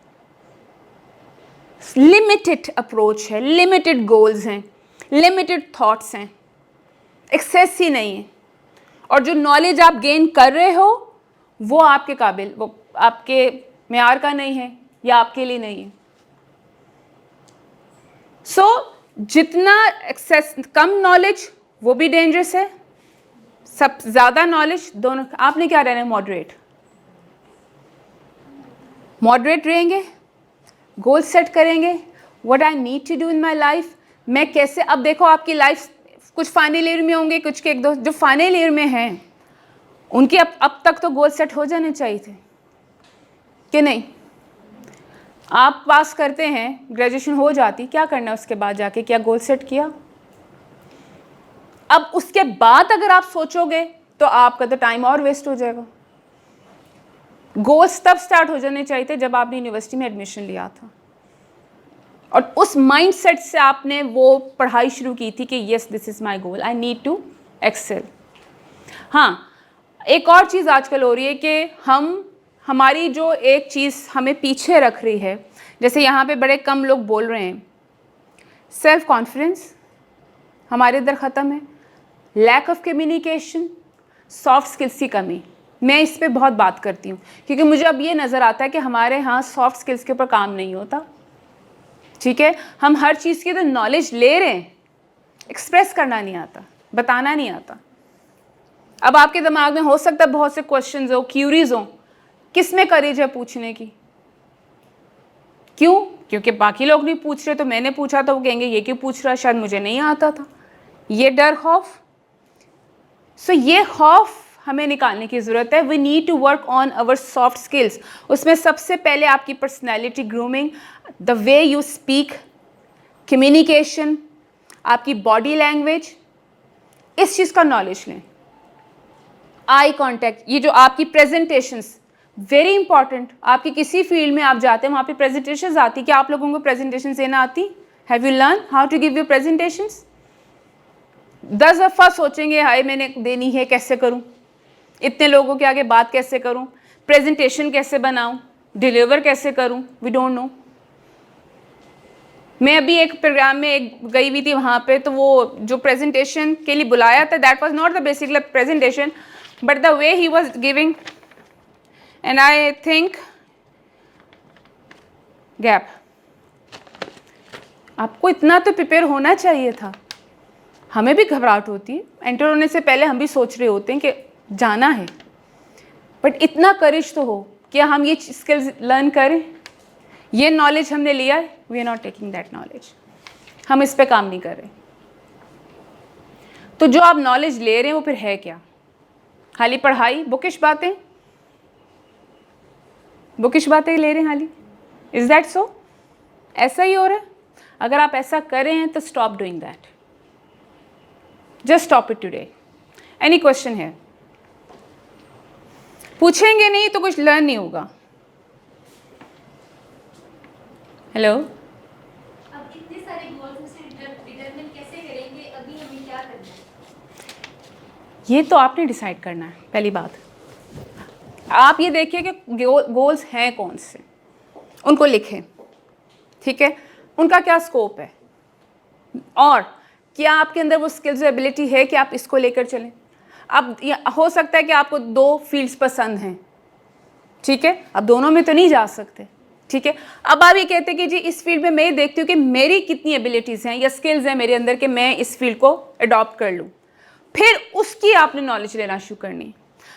लिमिटेड अप्रोच है, लिमिटेड गोल्स हैं, लिमिटेड थॉट्स हैं, एक्सेस ही नहीं है। और जो नॉलेज आप गेन कर रहे हो वो आपके काबिल, वो आपके मेयार का नहीं है या आपके लिए नहीं है। सो जितना एक्सेस, कम नॉलेज वो भी डेंजरस है, सब ज़्यादा नॉलेज, दोनों। आपने क्या रहना है? मॉडरेट। मॉडरेट रहेंगे, गोल सेट करेंगे, what I need to do in my life. मैं कैसे, अब देखो आपकी लाइफ कुछ फाइनल ईयर में होंगे, कुछ के एक दो जो फाइनल ईयर में हैं उनके अब तक तो गोल सेट हो जाने चाहिए थे कि नहीं? आप पास करते हैं, ग्रेजुएशन हो जाती, क्या करना है उसके बाद जाके? क्या गोल सेट किया? अब उसके बाद अगर आप सोचोगे तो आपका तो टाइम और वेस्ट हो जाएगा। गोल्स तब स्टार्ट हो जाने चाहिए थे जब आपने यूनिवर्सिटी में एडमिशन लिया था, और उस माइंडसेट से आपने वो पढ़ाई शुरू की थी कि yes this is my goal, I need to excel. हाँ, एक और चीज़ आजकल हो रही है कि हमारी जो एक चीज़ हमें पीछे रख रही है, जैसे यहाँ पे बड़े कम लोग बोल रहे हैं, सेल्फ कॉन्फिडेंस हमारे अंदर ख़त्म है, lack of communication, soft skills की कमी। मैं इस पे बहुत बात करती हूँ क्योंकि मुझे अब ये नज़र आता है कि हमारे यहाँ सॉफ्ट स्किल्स के ऊपर काम नहीं होता, ठीक है। हम हर चीज़ की तो नॉलेज ले रहे हैं, एक्सप्रेस करना नहीं आता, बताना नहीं आता। अब आपके दिमाग में हो सकता है बहुत से क्वेश्चंस हो, क्यूरीज हो, किस में करेज है पूछने की? क्यों? क्योंकि बाकी लोग नहीं पूछ रहे तो मैंने पूछा तो वो कहेंगे ये क्यों पूछ रहा है, शायद मुझे नहीं आता था। ये डर, खौफ। सो ये खौफ हमें निकालने की ज़रूरत है। We need to work on our soft skills. उसमें सबसे पहले आपकी personality grooming, the way you speak, communication, आपकी बॉडी लैंग्वेज, इस चीज़ का नॉलेज लें। आई कॉन्टैक्ट, ये जो आपकी प्रेजेंटेशंस, वेरी इंपॉर्टेंट। आपकी किसी फील्ड में आप जाते हैं वहाँ पे प्रेजेंटेशंस आती, क्या आप लोगों को प्रेजेंटेशंस देना आती? Have you learn how to give your presentations? 10 दफ़ा सोचेंगे हाय मैंने देनी है, कैसे करूँ, इतने लोगों के आगे बात कैसे करूँ, प्रेजेंटेशन कैसे बनाऊँ, डिलीवर कैसे करूँ, वी डोंट नो। मैं अभी एक प्रोग्राम में गई हुई थी वहाँ पे, तो वो जो प्रेजेंटेशन के लिए बुलाया था, that was not the basic presentation but the way he was giving, and I think gap. आपको इतना तो प्रिपेयर होना चाहिए था। हमें भी घबराहट होती है, एंटर होने से पहले हम भी सोच रहे होते हैं कि जाना है, बट इतना करेज तो हो कि हम ये स्किल्स लर्न करें। ये नॉलेज हमने लिया है, we are not taking that knowledge, हम इस पे काम नहीं कर रहे। तो जो आप नॉलेज ले रहे हैं वो फिर है क्या? खाली पढ़ाई, बुकिश बातें, बुकिश बातें ले रहे हैं खाली? Is that so? ऐसा ही हो रहा है? अगर आप ऐसा कर रहे हैं तो stop doing that, just stop it today. Any question है? पूछेंगे नहीं तो कुछ लर्न नहीं होगा। हेलो, अब इतने सारे गोल्स में से डिटरमिन कैसे करेंगे अभी हमें क्या करना है? ये तो आपने डिसाइड करना है। पहली बात आप ये देखिए कि गोल्स हैं कौन से, उनको लिखें, ठीक है, उनका क्या स्कोप है, और क्या आपके अंदर वो स्किल्स एबिलिटी है कि आप इसको लेकर चलें। अब हो सकता है कि आपको 2 फील्ड्स पसंद हैं, ठीक है, अब दोनों में तो नहीं जा सकते, ठीक है। अब आप ये कहते हैं कि जी इस फील्ड में मैं देखती हूँ कि मेरी कितनी एबिलिटीज़ हैं या स्किल्स हैं मेरे अंदर कि मैं इस फील्ड को अडॉप्ट कर लूँ, फिर उसकी आपने नॉलेज लेना शुरू करनी।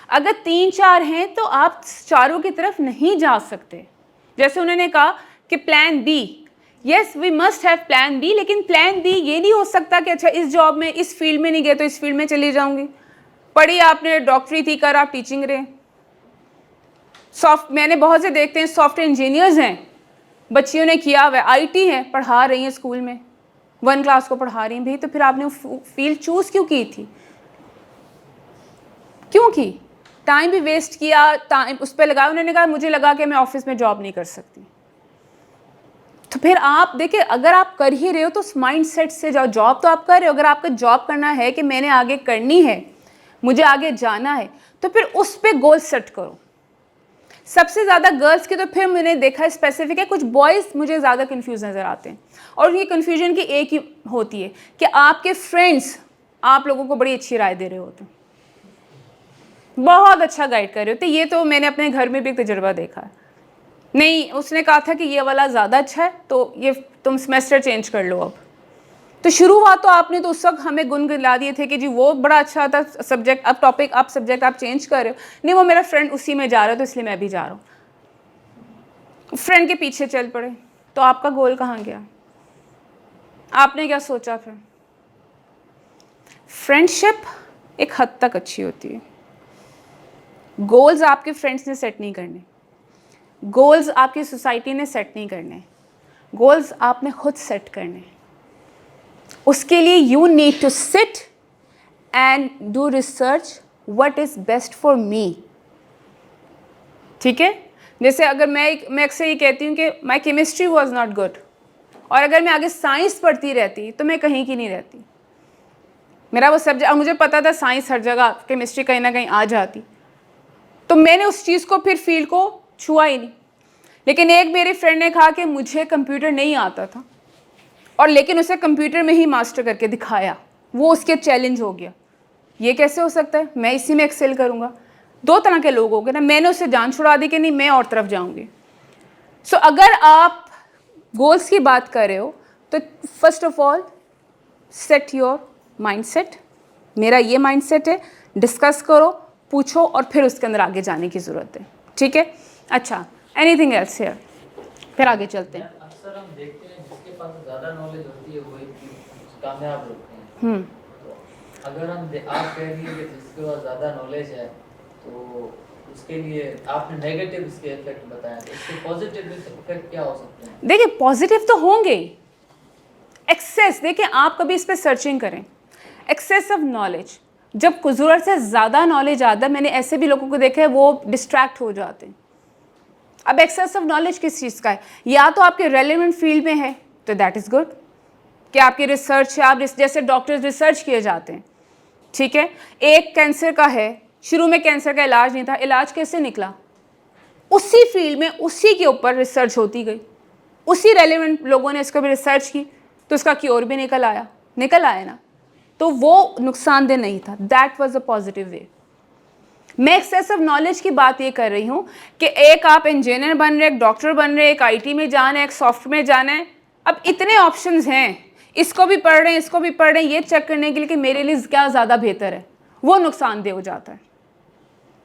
अगर 3-4 हैं तो आप चारों की तरफ नहीं जा सकते। जैसे उन्होंने कहा कि plan B, yes we must have plan B, लेकिन प्लान बी ये नहीं हो सकता कि अच्छा इस जॉब में इस फील्ड में नहीं गए तो इस फील्ड में चली जाऊंगी। पढ़ी आपने, डॉक्टरी थी, कर आप टीचिंग रहे। मैंने बहुत से देखते हैं सॉफ्टवेयर इंजीनियर्स हैं, बच्चियों ने किया हुआ है, आईटी है, पढ़ा रही हैं स्कूल में, 1 क्लास को पढ़ा रही हैं। भाई तो फिर आपने फील्ड चूज़ क्यों की थी? क्यों की? टाइम भी वेस्ट किया, टाइम उस पर लगा। उन्होंने कहा मुझे लगा कि मैं ऑफिस में जॉब नहीं कर सकती। तो फिर आप देखिए, अगर आप कर ही रहे हो तो उस माइंड सेट से जाओ। जॉब तो आप कर रहे हो, अगर आपको जॉब करना है कि मैंने आगे करनी है, मुझे आगे जाना है, तो फिर उस पर गोल सेट करो। सबसे ज़्यादा गर्ल्स की तो फिर मैंने देखा है स्पेसिफिक है, कुछ बॉयज़ मुझे ज़्यादा कंफ्यूज नज़र आते हैं। और ये कन्फ्यूजन की एक ही होती है कि आपके फ्रेंड्स आप लोगों को बड़ी अच्छी राय दे रहे होते हैं, बहुत अच्छा गाइड कर रहे होते। ये तो मैंने अपने घर में भी एक तजुर्बा देखा है। नहीं, उसने कहा था कि ये वाला ज़्यादा अच्छा है तो ये तुम सेमेस्टर चेंज कर लो अब। तो शुरुआत तो आपने तो उस वक्त हमें गुनगुना दिए थे कि जी वो बड़ा अच्छा था सब्जेक्ट, अब टॉपिक आप सब्जेक्ट आप चेंज कर रहे हो। नहीं, वो मेरा फ्रेंड उसी में जा रहा है तो इसलिए मैं भी जा रहा हूँ। फ्रेंड के पीछे चल पड़े तो आपका गोल कहाँ गया? आपने क्या सोचा फिर? फ्रेंडशिप एक हद तक अच्छी होती है, गोल्स आपके फ्रेंड्स ने सेट नहीं करने, गोल्स आपकी सोसाइटी ने सेट नहीं करने, गोल्स आपने खुद सेट करने। उसके लिए you need to sit and do research what is best for me. ठीक है, जैसे अगर मैं अक्सर ये कहती हूँ कि माई केमिस्ट्री वॉज नॉट गुड, और अगर मैं आगे साइंस पढ़ती रहती तो मैं कहीं की नहीं रहती। मेरा वो सब्जेक्ट, और मुझे पता था साइंस हर जगह, केमिस्ट्री कहीं ना कहीं आ जाती, तो मैंने उस चीज़ को फिर फील्ड को छुआ ही नहीं। लेकिन एक मेरे फ्रेंड ने कहा कि मुझे कंप्यूटर नहीं आता था, और लेकिन उसे कंप्यूटर में ही मास्टर करके दिखाया, वो उसके चैलेंज हो गया। ये कैसे हो सकता है? मैं इसी में एक्सेल करूँगा। 2 तरह के लोग हो गए ना, मैंने उससे जान छुड़ा दी कि नहीं मैं और तरफ जाऊँगी। सो अगर आप गोल्स की बात कर रहे हो तो first of all set your mindset. मेरा ये माइंडसेट है, डिस्कस करो, पूछो, और फिर उसके अंदर आगे जाने की ज़रूरत है। ठीक है, अच्छा, एनीथिंग एल्स हियर? फिर आगे चलते हैं। अक्सर हम देखते हैं जिसके पास ज़्यादा नॉलेज होती है वही कामयाब होते हैं। तो अगर आप कह रही है कि जिसके पास ज़्यादा नॉलेज है तो उसके लिए आपने नेगेटिव इसके इफेक्ट बताया, तो इसके पॉजिटिव इफेक्ट क्या हो सकते हैं? देखिए, पॉजिटिव तो होंगे ही। एक्सेस, देखिए आप कभी इस पर सर्चिंग करें, एक्सेस ऑफ नॉलेज, जब ज़रूरत से ज़्यादा नॉलेज आता है, मैंने ऐसे भी लोगों को देखा है वो डिस्ट्रैक्ट हो जाते हैं। अब एक्सेस ऑफ नॉलेज किस चीज़ का है? या तो आपके रेलेवेंट फील्ड में है तो दैट इज़ गुड, कि आपकी रिसर्च है, आप जैसे डॉक्टर्स रिसर्च किए जाते हैं। ठीक है, एक कैंसर का है, शुरू में कैंसर का इलाज नहीं था, इलाज कैसे निकला? उसी फील्ड में उसी के ऊपर रिसर्च होती गई, उसी रेलेवेंट लोगों ने इसको भी रिसर्च की तो उसका क्योर भी निकल आया ना, तो वो नुकसानदेह नहीं था। That was a positive way. मैं एक्सेस ऑफ नॉलेज की बात ये कर रही हूँ कि एक आप इंजीनियर बन रहे, एक डॉक्टर बन रहे, एक आईटी में जाना है, एक सॉफ्टवेयर में जाना है, अब इतने ऑप्शंस हैं, इसको भी पढ़ रहे हैं, इसको भी पढ़ रहे हैं, ये चेक करने के लिए कि मेरे लिए क्या ज़्यादा बेहतर है, वो नुकसानदेह हो जाता है।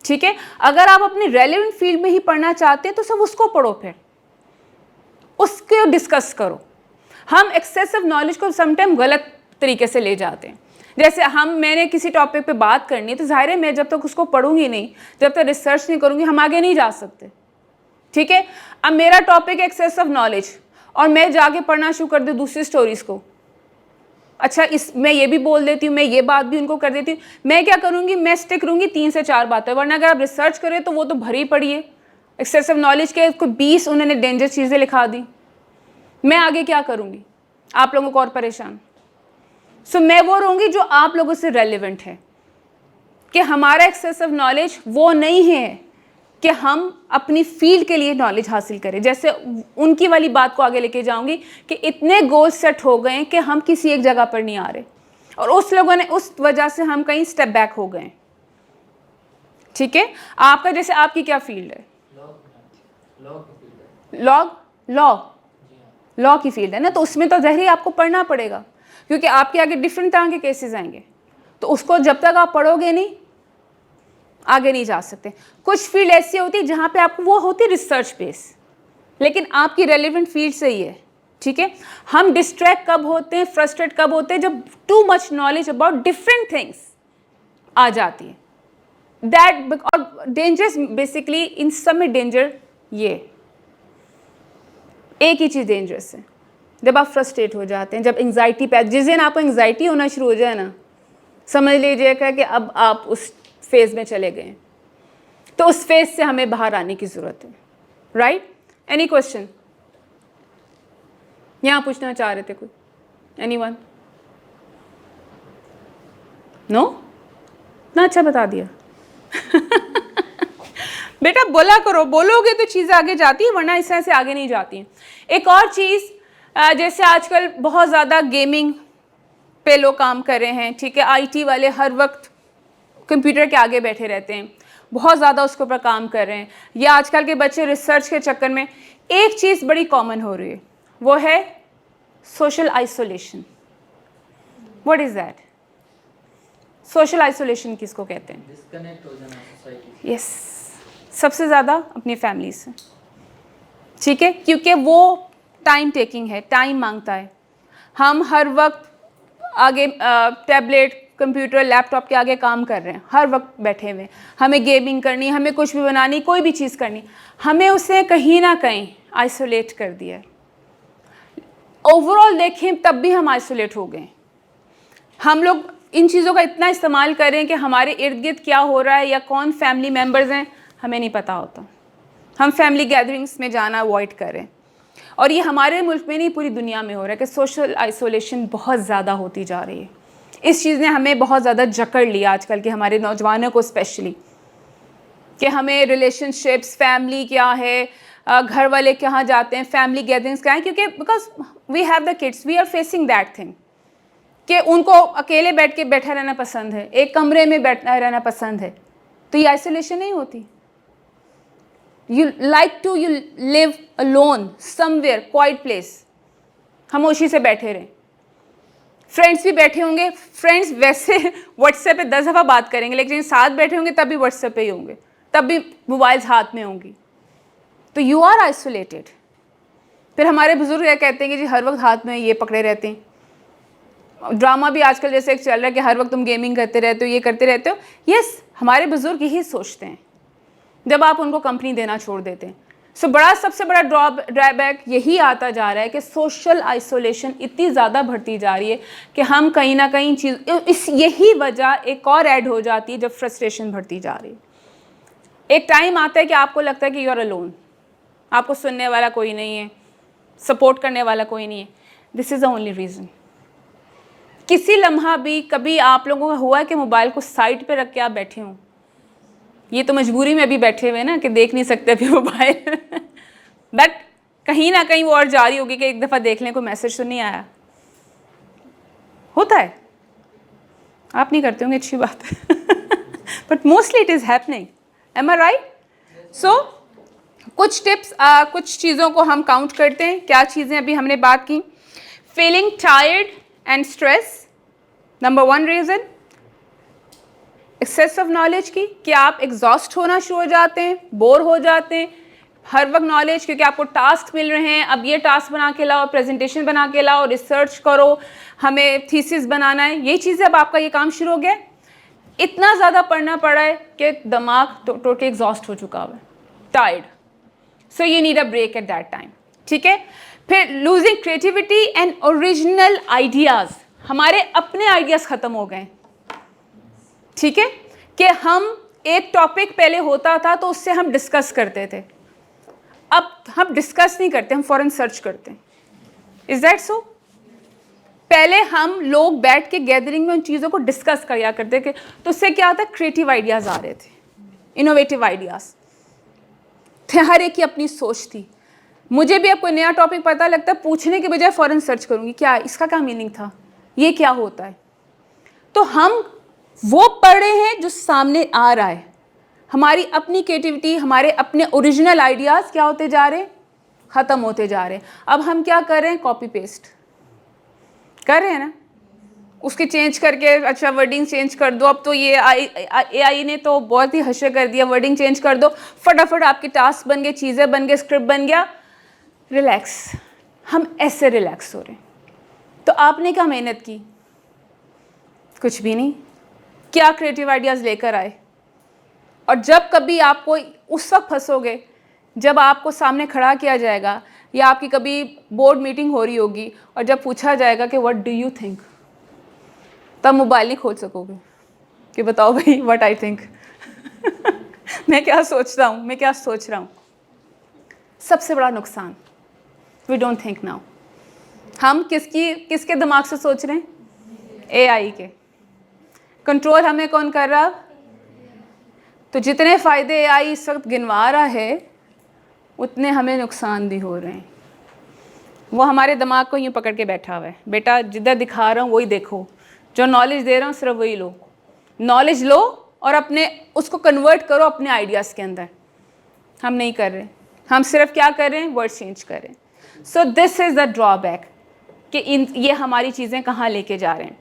ठीक है, अगर आप अपनी रेलेवेंट फील्ड में ही पढ़ना चाहते हैं तो सब उसको पढ़ो, फिर उसको डिस्कस करो। हम एक्सेसिव नॉलेज को समटाइम गलत तरीके से ले जाते हैं। जैसे मैंने किसी टॉपिक पे बात करनी है तो जाहिर है मैं जब तक उसको पढ़ूंगी नहीं, जब तक रिसर्च नहीं करूंगी, हम आगे नहीं जा सकते। ठीक है, अब मेरा टॉपिक है एक्सेस ऑफ नॉलेज और मैं जाके पढ़ना शुरू कर दूँ दूसरी स्टोरीज को, अच्छा मैं ये भी बोल देती हूँ, मैं ये बात भी उनको कर देती हूँ, मैं क्या करूँगी, मैं स्टिक करूँगी 3 से 4 बातें। वरना अगर आप रिसर्च करें तो वो तो भरी पड़ी है एक्सेसिव नॉलेज के, कोई 20 उन्होंने डेंजर चीज़ें लिखा दी, मैं आगे क्या करूँगी, आप लोगों को और परेशान। सो मैं वो रहूँगी जो आप लोगों से रेलिवेंट है, कि हमारा एक्सेसिव नॉलेज वो नहीं है कि हम अपनी फील्ड के लिए नॉलेज हासिल करें। जैसे उनकी वाली बात को आगे लेके जाऊंगी कि इतने गोल सेट हो गए कि हम किसी एक जगह पर नहीं आ रहे, और उस लोगों ने उस वजह से हम कहीं स्टेप बैक हो गए। ठीक है, आपका जैसे आपकी क्या फील्ड है? लॉ की फील्ड है ना, तो उसमें तो ज़हरी आपको पढ़ना पड़ेगा, क्योंकि आपके आगे डिफरेंट तरह के केसेस आएंगे, तो उसको जब तक आप पढ़ोगे नहीं आगे नहीं जा सकते। कुछ फील्ड ऐसी होती है जहाँ पे आपको वो होती है रिसर्च बेस, लेकिन आपकी रेलिवेंट फील्ड से ही है, ठीक है। हम डिस्ट्रैक्ट कब होते हैं, फ्रस्ट्रेट कब होते हैं, जब too much knowledge about different things आ जाती है। दैट और डेंजरस बेसिकली इन सब में डेंजर ये एक ही चीज़ डेंजरस है, जब आप फ्रस्ट्रेट हो जाते हैं, जब एंग्जाइटी पे, जिस दिन आपको एंग्जाइटी होना शुरू हो जाए ना, समझ लीजिएगा कि अब आप उस फेज़ में चले गए, तो उस फेज़ से हमें बाहर आने की ज़रूरत है, राइट। एनी क्वेश्चन यहाँ पूछना चाह रहे थे कोई? एनीवन? नो? ना अच्छा बता दिया बेटा बोला करो, बोलोगे तो चीज़ें आगे जाती है, वरना इस तरह से आगे नहीं जाती हैं। एक और चीज़, जैसे आजकल बहुत ज़्यादा गेमिंग पे लोग काम कर रहे हैं, ठीक है। आईटी वाले हर वक्त कंप्यूटर के आगे बैठे रहते हैं, बहुत ज़्यादा उसके ऊपर काम कर रहे हैं, या आजकल के बच्चे रिसर्च के चक्कर में एक चीज़ बड़ी कॉमन हो रही है, वो है social isolation. What is that? Social isolation किसको कहते हैं? डिस्कनेक्ट हो जाना सोसाइटी से। यस, सबसे ज़्यादा अपनी फैमिली से, ठीक है, क्योंकि वो टाइम टेकिंग है, टाइम मांगता है। हम हर वक्त आगे टैबलेट, कंप्यूटर, लैपटॉप के आगे काम कर रहे हैं, हर वक्त बैठे हुए, हमें गेमिंग करनी, हमें कुछ भी बनानी, कोई भी चीज़ करनी, हमें उसे कहीं ना कहीं आइसोलेट कर दिया है। ओवरऑल देखें तब भी हम आइसोलेट हो गए। हम लोग इन चीज़ों का इतना इस्तेमाल कर रहे हैं कि हमारे इर्द गिर्द क्या हो रहा है या कौन फैमिली मेम्बर्स हैं हमें नहीं पता होता। हम फैमिली गैदरिंग्स में जाना अवॉइड कर रहे हैं, और ये हमारे मुल्क में नहीं पूरी दुनिया में हो रहा है कि सोशल आइसोलेशन बहुत ज़्यादा होती जा रही है। इस चीज़ ने हमें बहुत ज़्यादा जकड़ लिया आजकल के हमारे नौजवानों को स्पेशली, कि हमें रिलेशनशिप्स, फैमिली क्या है, घर वाले कहाँ जाते हैं, फैमिली गैदरिंग्स क्या है, क्योंकि because we have the kids, we are facing that thing कि उनको अकेले बैठ के बैठा रहना पसंद है, एक कमरे में बैठा रहना पसंद है, तो ये आइसोलेशन नहीं होती। You like to you live alone somewhere, quiet place, खामोशी से बैठे रहें। फ्रेंड्स भी बैठे होंगे, फ्रेंड्स वैसे व्हाट्सएप पे 10 दफ़ा बात करेंगे, लेकिन साथ बैठे होंगे तब भी व्हाट्सएप पे ही होंगे, तब भी मोबाइल्स हाथ में होंगी, तो यू आर आइसोलेटेड। फिर हमारे बुजुर्ग यह कहते हैं कि जी हर वक्त हाथ में ये पकड़े रहते हैं। ड्रामा भी आजकल जैसे एक चल रहा है कि हर वक्त तुम गेमिंग करते रहते हो, ये करते रहते हो। यस, हमारे बुजुर्ग यही सोचते हैं जब आप उनको कंपनी देना छोड़ देते हैं। सो सबसे बड़ा ड्रॉबैक यही आता जा रहा है कि सोशल आइसोलेशन इतनी ज़्यादा बढ़ती जा रही है कि हम कहीं ना कहीं यही वजह एक और ऐड हो जाती है जब फ्रस्ट्रेशन बढ़ती जा रही है। एक टाइम आता है कि आपको लगता है कि यू आर अलोन, आपको सुनने वाला कोई नहीं है, सपोर्ट करने वाला कोई नहीं है। This is the only reason. किसी लम्हा भी कभी आप लोगों का हुआ है कि मोबाइल को साइड पे रख के आप बैठे हों? ये तो मजबूरी में अभी बैठे हुए ना कि देख नहीं सकते अभी मोबाइल बट कहीं ना कहीं वो और जारी होगी कि एक दफ़ा देख लें, कोई मैसेज तो नहीं आया। होता है, आप नहीं करते होंगे, अच्छी बात है but mostly it is happening. Am I right? So कुछ टिप्स, कुछ चीज़ों को हम काउंट करते हैं। क्या चीज़ें अभी हमने बात की? Feeling tired and stress, number 1 reason. Excess of knowledge की, कि आप एग्जॉस्ट होना शुरू हो जाते हैं, बोर हो जाते हैं हर वक्त नॉलेज, क्योंकि आपको टास्क मिल रहे हैं, अब ये टास्क बना के लाओ, प्रेजेंटेशन बना के लाओ, रिसर्च करो, हमें थीसिस बनाना है, ये चीज़ें अब आपका ये काम शुरू हो गया। इतना ज़्यादा पढ़ना पड़ा है कि दिमाग टोटली एग्जॉस्ट हो चुका है, tired. So you need a break at that time, ठीक है। फिर losing creativity and original ideas, हमारे अपने आइडियाज़ ख़त्म हो गए, ठीक है, कि हम एक टॉपिक पहले होता था तो उससे हम डिस्कस करते थे, अब हम डिस्कस नहीं करते, हम फ़ौरन सर्च करते हैं। इज़ दैट सो? पहले हम लोग बैठ के गैदरिंग में उन चीज़ों को डिस्कस किया करते थे, तो उससे क्या होता है, क्रिएटिव आइडियाज़ आ रहे थे, इनोवेटिव आइडियाज़ थे, हर एक की अपनी सोच थी। मुझे भी अब कोई नया टॉपिक पता लगता है, पूछने के बजाय फ़ौरन सर्च करूँगी, क्या इसका क्या मीनिंग था, ये क्या होता है। तो हम वो पढ़ रहे हैं जो सामने आ रहा है, हमारी अपनी क्रिएटिविटी, हमारे अपने ओरिजिनल आइडियाज़ क्या होते जा रहे हैं, ख़त्म होते जा रहे हैं। अब हम क्या कर रहे हैं? कॉपी पेस्ट कर रहे हैं ना, उसकी चेंज करके अच्छा वर्डिंग चेंज कर दो। अब तो ये AI ने तो बहुत ही हशर कर दिया, वर्डिंग चेंज कर दो, फटाफट आपके टास्क बन गए, चीज़ें बन गए, स्क्रिप्ट बन गया, रिलैक्स। हम ऐसे रिलैक्स हो रहे हैं। तो आपने क्या मेहनत की? कुछ भी नहीं। क्या क्रिएटिव आइडियाज़ लेकर आए? और जब कभी आपको उस वक्त फंसोगे जब आपको सामने खड़ा किया जाएगा या आपकी कभी बोर्ड मीटिंग हो रही होगी और जब पूछा जाएगा कि व्हाट डू यू थिंक, तब मोबाइल नहीं खोल सकोगे कि बताओ भाई व्हाट आई थिंक मैं क्या सोच रहा हूँ, मैं क्या सोच रहा हूँ। सबसे बड़ा नुकसान, वी डोंट थिंक नाउ। हम किसके दिमाग से सोच रहे हैं? AI के। कंट्रोल हमें कौन कर रहा है? तो जितने फ़ायदे AI इस वक्त गिनवा रहा है उतने हमें नुकसान भी हो रहे हैं। वो हमारे दिमाग को यूँ पकड़ के बैठा हुआ है, बेटा जिधर दिखा रहा हूँ वही देखो, जो नॉलेज दे रहा हूँ सिर्फ वही लो, नॉलेज लो और अपने उसको कन्वर्ट करो अपने आइडियाज़ के अंदर। हम नहीं कर रहे, हम सिर्फ क्या कर रहे हैं? वर्ड चेंज कर रहे हैं। So this is the drawback कि ये हमारी चीज़ें कहाँ लेके जा रहे हैं।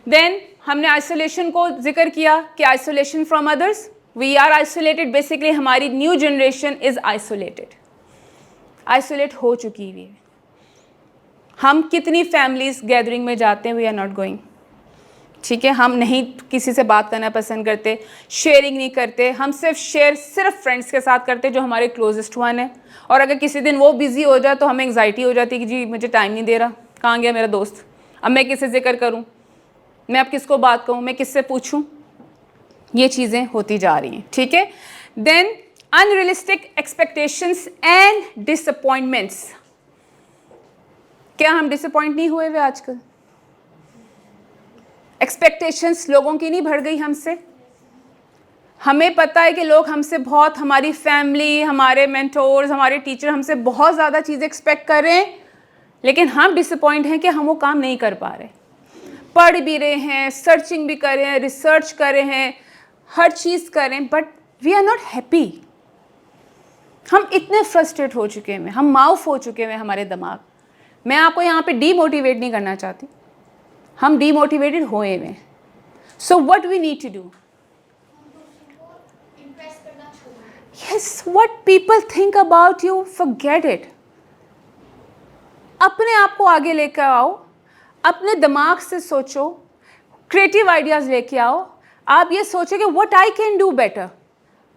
देन हमने आइसोलेशन को जिक्र किया कि isolation from others, we are isolated. Basically हमारी new generation is isolated, isolate हो चुकी हुई है। हम कितनी फैमिलीज गैदरिंग में जाते हैं, वी आर नॉट गोइंग। ठीक है, हम नहीं किसी से बात करना पसंद करते, शेयरिंग नहीं करते, हम सिर्फ फ्रेंड्स के साथ करते जो हमारे क्लोजेस्ट वन है। और अगर किसी दिन वो बिज़ी हो जाए तो हमें एंग्जाइटी हो जाती है कि जी मुझे टाइम नहीं दे रहा, कहाँ गया मेरा दोस्त, अब मैं किससे जिक्र करूँ, मैं अब किसको बात कहूँ, मैं किससे पूछूँ। ये चीज़ें होती जा रही हैं। ठीक है, then unrealistic expectations and disappointments. क्या हम डिसअपॉइंट नहीं हुए हुए आजकल? एक्सपेक्टेशंस लोगों की नहीं बढ़ गई हमसे? हमें पता है कि लोग हमसे बहुत, हमारी फैमिली, हमारे मेंटोर्स, हमारे टीचर हमसे बहुत ज़्यादा चीज़ें एक्सपेक्ट कर रहे हैं, लेकिन हम डिसअपॉइंट हैं कि हम वो काम नहीं कर पा रहे। पढ़ भी रहे हैं, सर्चिंग भी कर रहे हैं, रिसर्च कर रहे हैं, हर चीज़ कर रहे हैं, but we are not happy. हम इतने फ्रस्ट्रेट हो चुके हैं, हम माउफ हो चुके हैं हमारे दिमाग। मैं आपको यहाँ पे डीमोटिवेट नहीं करना चाहती, हम डीमोटिवेटेड हुए हुए। So what we need to do? Yes, what people think about you, forget it. अपने आप को आगे लेकर आओ, अपने दिमाग से सोचो, क्रिएटिव आइडियाज़ लेके आओ। आप ये सोचो कि what I can do better.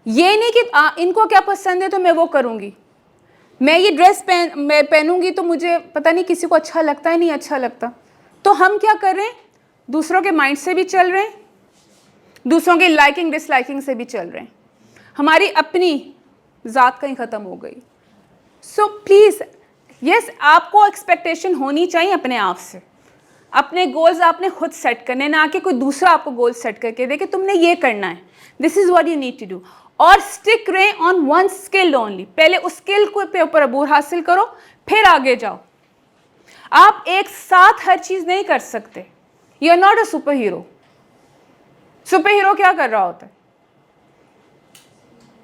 ये नहीं कि इनको क्या पसंद है तो मैं वो करूँगी, मैं ये ड्रेस पहनूंगी तो मुझे पता नहीं किसी को अच्छा लगता है नहीं अच्छा लगता। तो हम क्या कर रहे हैं? दूसरों के माइंड से भी चल रहे हैं, दूसरों की लाइकिंग डिसलाइकिंग से भी चल रहे हैं, हमारी अपनी ज़ात कहीं ख़त्म हो गई। सो प्लीज़, यस, आपको एक्सपेक्टेशन होनी चाहिए अपने आप से। अपने गोल्स आपने खुद सेट करने, ना कि कोई दूसरा आपको गोल सेट करके दे कि तुमने ये करना है, this is what you need to do. और स्टिक रहे ऑन वन स्किल ओनली। पहले उस स्किल को पे ऊपर अबूर हासिल करो, फिर आगे जाओ। आप एक साथ हर चीज़ नहीं कर सकते। You are not a super hero. Super hero क्या कर रहा होता है?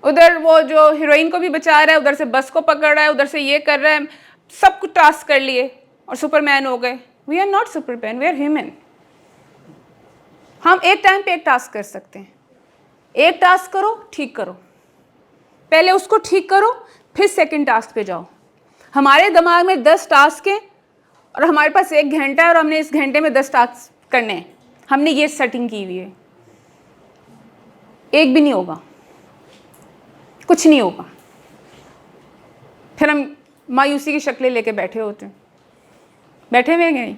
उधर वो जो हीरोइन को भी बचा रहा है, उधर से बस को पकड़ रहा है, उधर से ये कर रहा है, सब कुछ टास्क कर लिए और सुपरमैन हो गए। We are not Superman, we are human. हम एक टाइम पे एक टास्क कर सकते हैं। एक टास्क करो, ठीक करो, पहले उसको ठीक करो, फिर सेकंड टास्क पे जाओ। हमारे दिमाग में 10 टास्क हैं और हमारे पास 1 घंटा है और हमने इस घंटे में 10 टास्क करने हैं। हमने ये सेटिंग की हुई है, एक भी नहीं होगा, कुछ नहीं होगा। फिर हम मायूसी की शक्लें लेके बैठे होते हैं। बैठे हुए हैं नहीं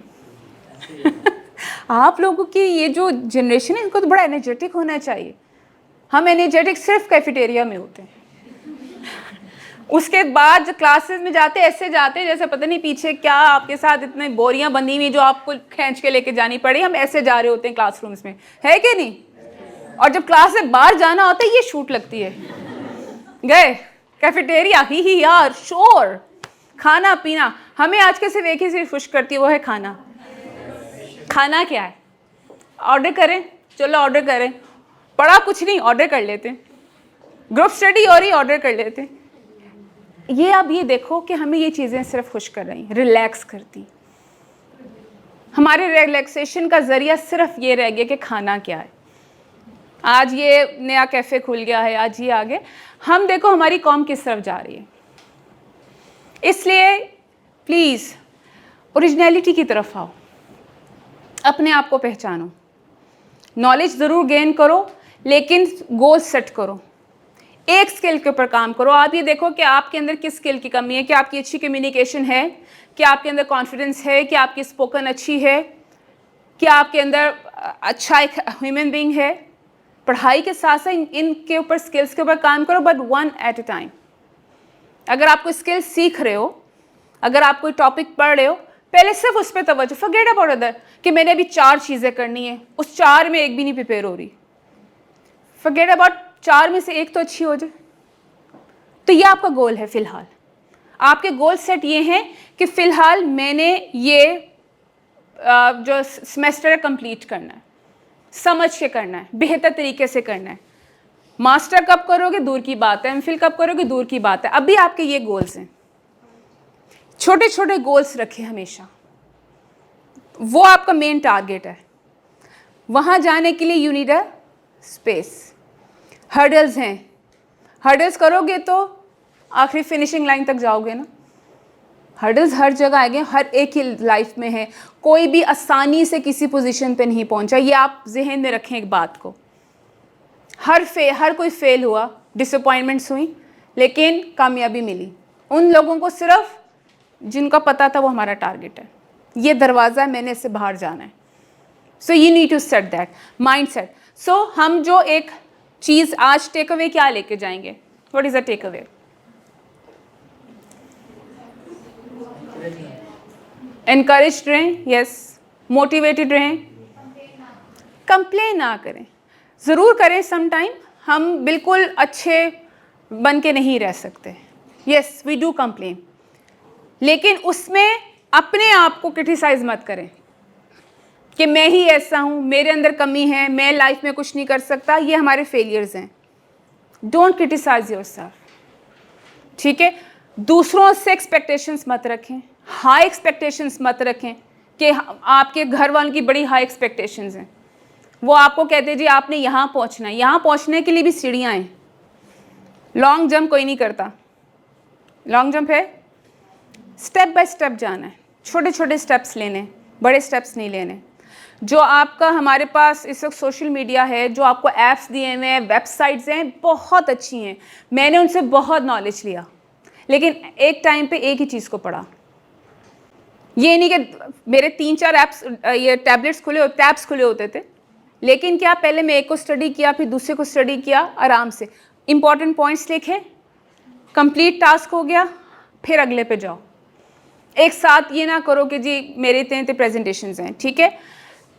आप लोगों की ये जो जनरेशन है इनको तो बड़ा एनर्जेटिक होना चाहिए। हम एनर्जेटिक सिर्फ कैफेटेरिया में होते हैं। उसके बाद जो क्लासेस में जाते ऐसे जाते हैं जैसे पता नहीं पीछे क्या आपके साथ इतने बोरियां बंधी हुई जो आपको खींच के लेके जानी पड़ी। हम ऐसे जा रहे होते हैं क्लासरूम्स में, है कि नहीं? और जब क्लास से बाहर जाना होता है ये शूट लगती है, गए कैफेटेरिया, ही यार शोर, खाना पीना। हमें आज के सिर्फ एक ही चीज़ खुश करती है, वो है खाना। खाना क्या है? ऑर्डर करें, चलो ऑर्डर करें, पढ़ा कुछ नहीं, ऑर्डर कर लेते हैं। ग्रुप स्टडी हो रही, ऑर्डर कर लेते हैं। ये आप ये देखो कि हमें ये चीज़ें सिर्फ खुश कर रही हैं, रिलैक्स करती। हमारे रिलैक्सेशन का ज़रिया सिर्फ ये रह गया कि खाना क्या है। आज ये नया कैफ़े खुल गया है, आज ये आगे हम देखो हमारी कौम किस तरफ जा रही है। इसलिए प्लीज़ ओरिजिनलिटी की तरफ आओ, अपने आप को पहचानो, नॉलेज ज़रूर गेन करो लेकिन गोल सेट करो, एक स्किल के ऊपर काम करो। आप ये देखो कि आपके अंदर किस स्किल की कमी है, कि आपकी अच्छी कम्युनिकेशन है, कि आपके अंदर कॉन्फिडेंस है, कि आपकी स्पोकन अच्छी है, कि आपके अंदर अच्छा एक ह्यूमन बीइंग है। पढ़ाई के साथ साथ इनके ऊपर स्किल्स के ऊपर काम करो, but one at a time. अगर आप कोई स्किल सीख रहे हो, अगर आप कोई टॉपिक पढ़ रहे हो, पहले सिर्फ उस पर तवज्जो, फॉरगेट अबाउट अदर कि मैंने अभी 4 चीज़ें करनी है, उस 4 में एक भी नहीं प्रिपेयर हो रही। फॉरगेट अबाउट 4 में से एक तो अच्छी हो जाए। तो ये आपका गोल है फ़िलहाल। आपके गोल सेट ये हैं कि फ़िलहाल मैंने ये जो सेमेस्टर है कंप्लीट करना है, समझ के करना है, बेहतर तरीके से करना है। मास्टर कब करोगे दूर की बात है, एमफिल कब करोगे दूर की बात है। अभी आपके ये गोल्स हैं, छोटे छोटे गोल्स रखें हमेशा, वो आपका मेन टारगेट है। वहाँ जाने के लिए you need a space. Hurdles हैं, हर्डल्स करोगे तो आखिरी फिनिशिंग लाइन तक जाओगे ना। हर्डल्स हर जगह आएंगे, हर एक ही लाइफ में है, कोई भी आसानी से किसी पोजीशन पे नहीं पहुंचा। ये आप जहन में रखें एक बात को। हर कोई फेल हुआ, डिसअपॉइंटमेंट्स हुई, लेकिन कामयाबी मिली उन लोगों को सिर्फ जिनका पता था वो हमारा टारगेट है, ये दरवाज़ा है, मैंने इससे बाहर जाना है। So you need to set that mindset. So हम जो एक चीज़ आज टेक अवे क्या लेके जाएंगे, what is a take away? Encouraged रहें, यस, मोटिवेटेड रहें, कंप्लेन ना करें, ज़रूर करें सम टाइम। हम बिल्कुल अच्छे बन के नहीं रह सकते, यस वी डू कंप्लेन, लेकिन उसमें अपने आप को क्रिटिसाइज़ मत करें कि मैं ही ऐसा हूँ, मेरे अंदर कमी है, मैं लाइफ में कुछ नहीं कर सकता। ये हमारे फेलियर्स हैं। डोंट क्रिटिसाइज योरसेल्फ, ठीक है? दूसरों से एक्सपेक्टेशंस मत रखें, हाई एक्सपेक्टेशंस मत रखें कि आपके घर वालों की बड़ी हाई एक्सपेक्टेशंस हैं। वो आपको कहते हैं जी आपने यहाँ पहुँचना है, यहाँ पहुँचने के लिए भी सीढ़ियाँ हैं। लॉन्ग जंप कोई नहीं करता, लॉन्ग जंप है स्टेप बाय स्टेप जाना है, छोटे छोटे स्टेप्स लेने, बड़े स्टेप्स नहीं लेने। जो आपका हमारे पास इस वक्त सोशल मीडिया है, जो आपको ऐप्स दिए हुए हैं, वेबसाइट्स हैं, बहुत अच्छी हैं, मैंने उनसे बहुत नॉलेज लिया, लेकिन एक टाइम पे एक ही चीज़ को पढ़ा। ये नहीं कि मेरे 3-4 ऐप्स ये टैबलेट्स टैब्स खुले होते थे, लेकिन क्या पहले मैं एक को स्टडी किया, फिर दूसरे को स्टडी किया, आराम से इंपॉर्टेंट पॉइंट्स लिखे, कंप्लीट टास्क हो गया, फिर अगले पे जाओ। एक साथ ये ना करो कि जी मेरे इतने प्रेजेंटेशंस हैं, ठीक है?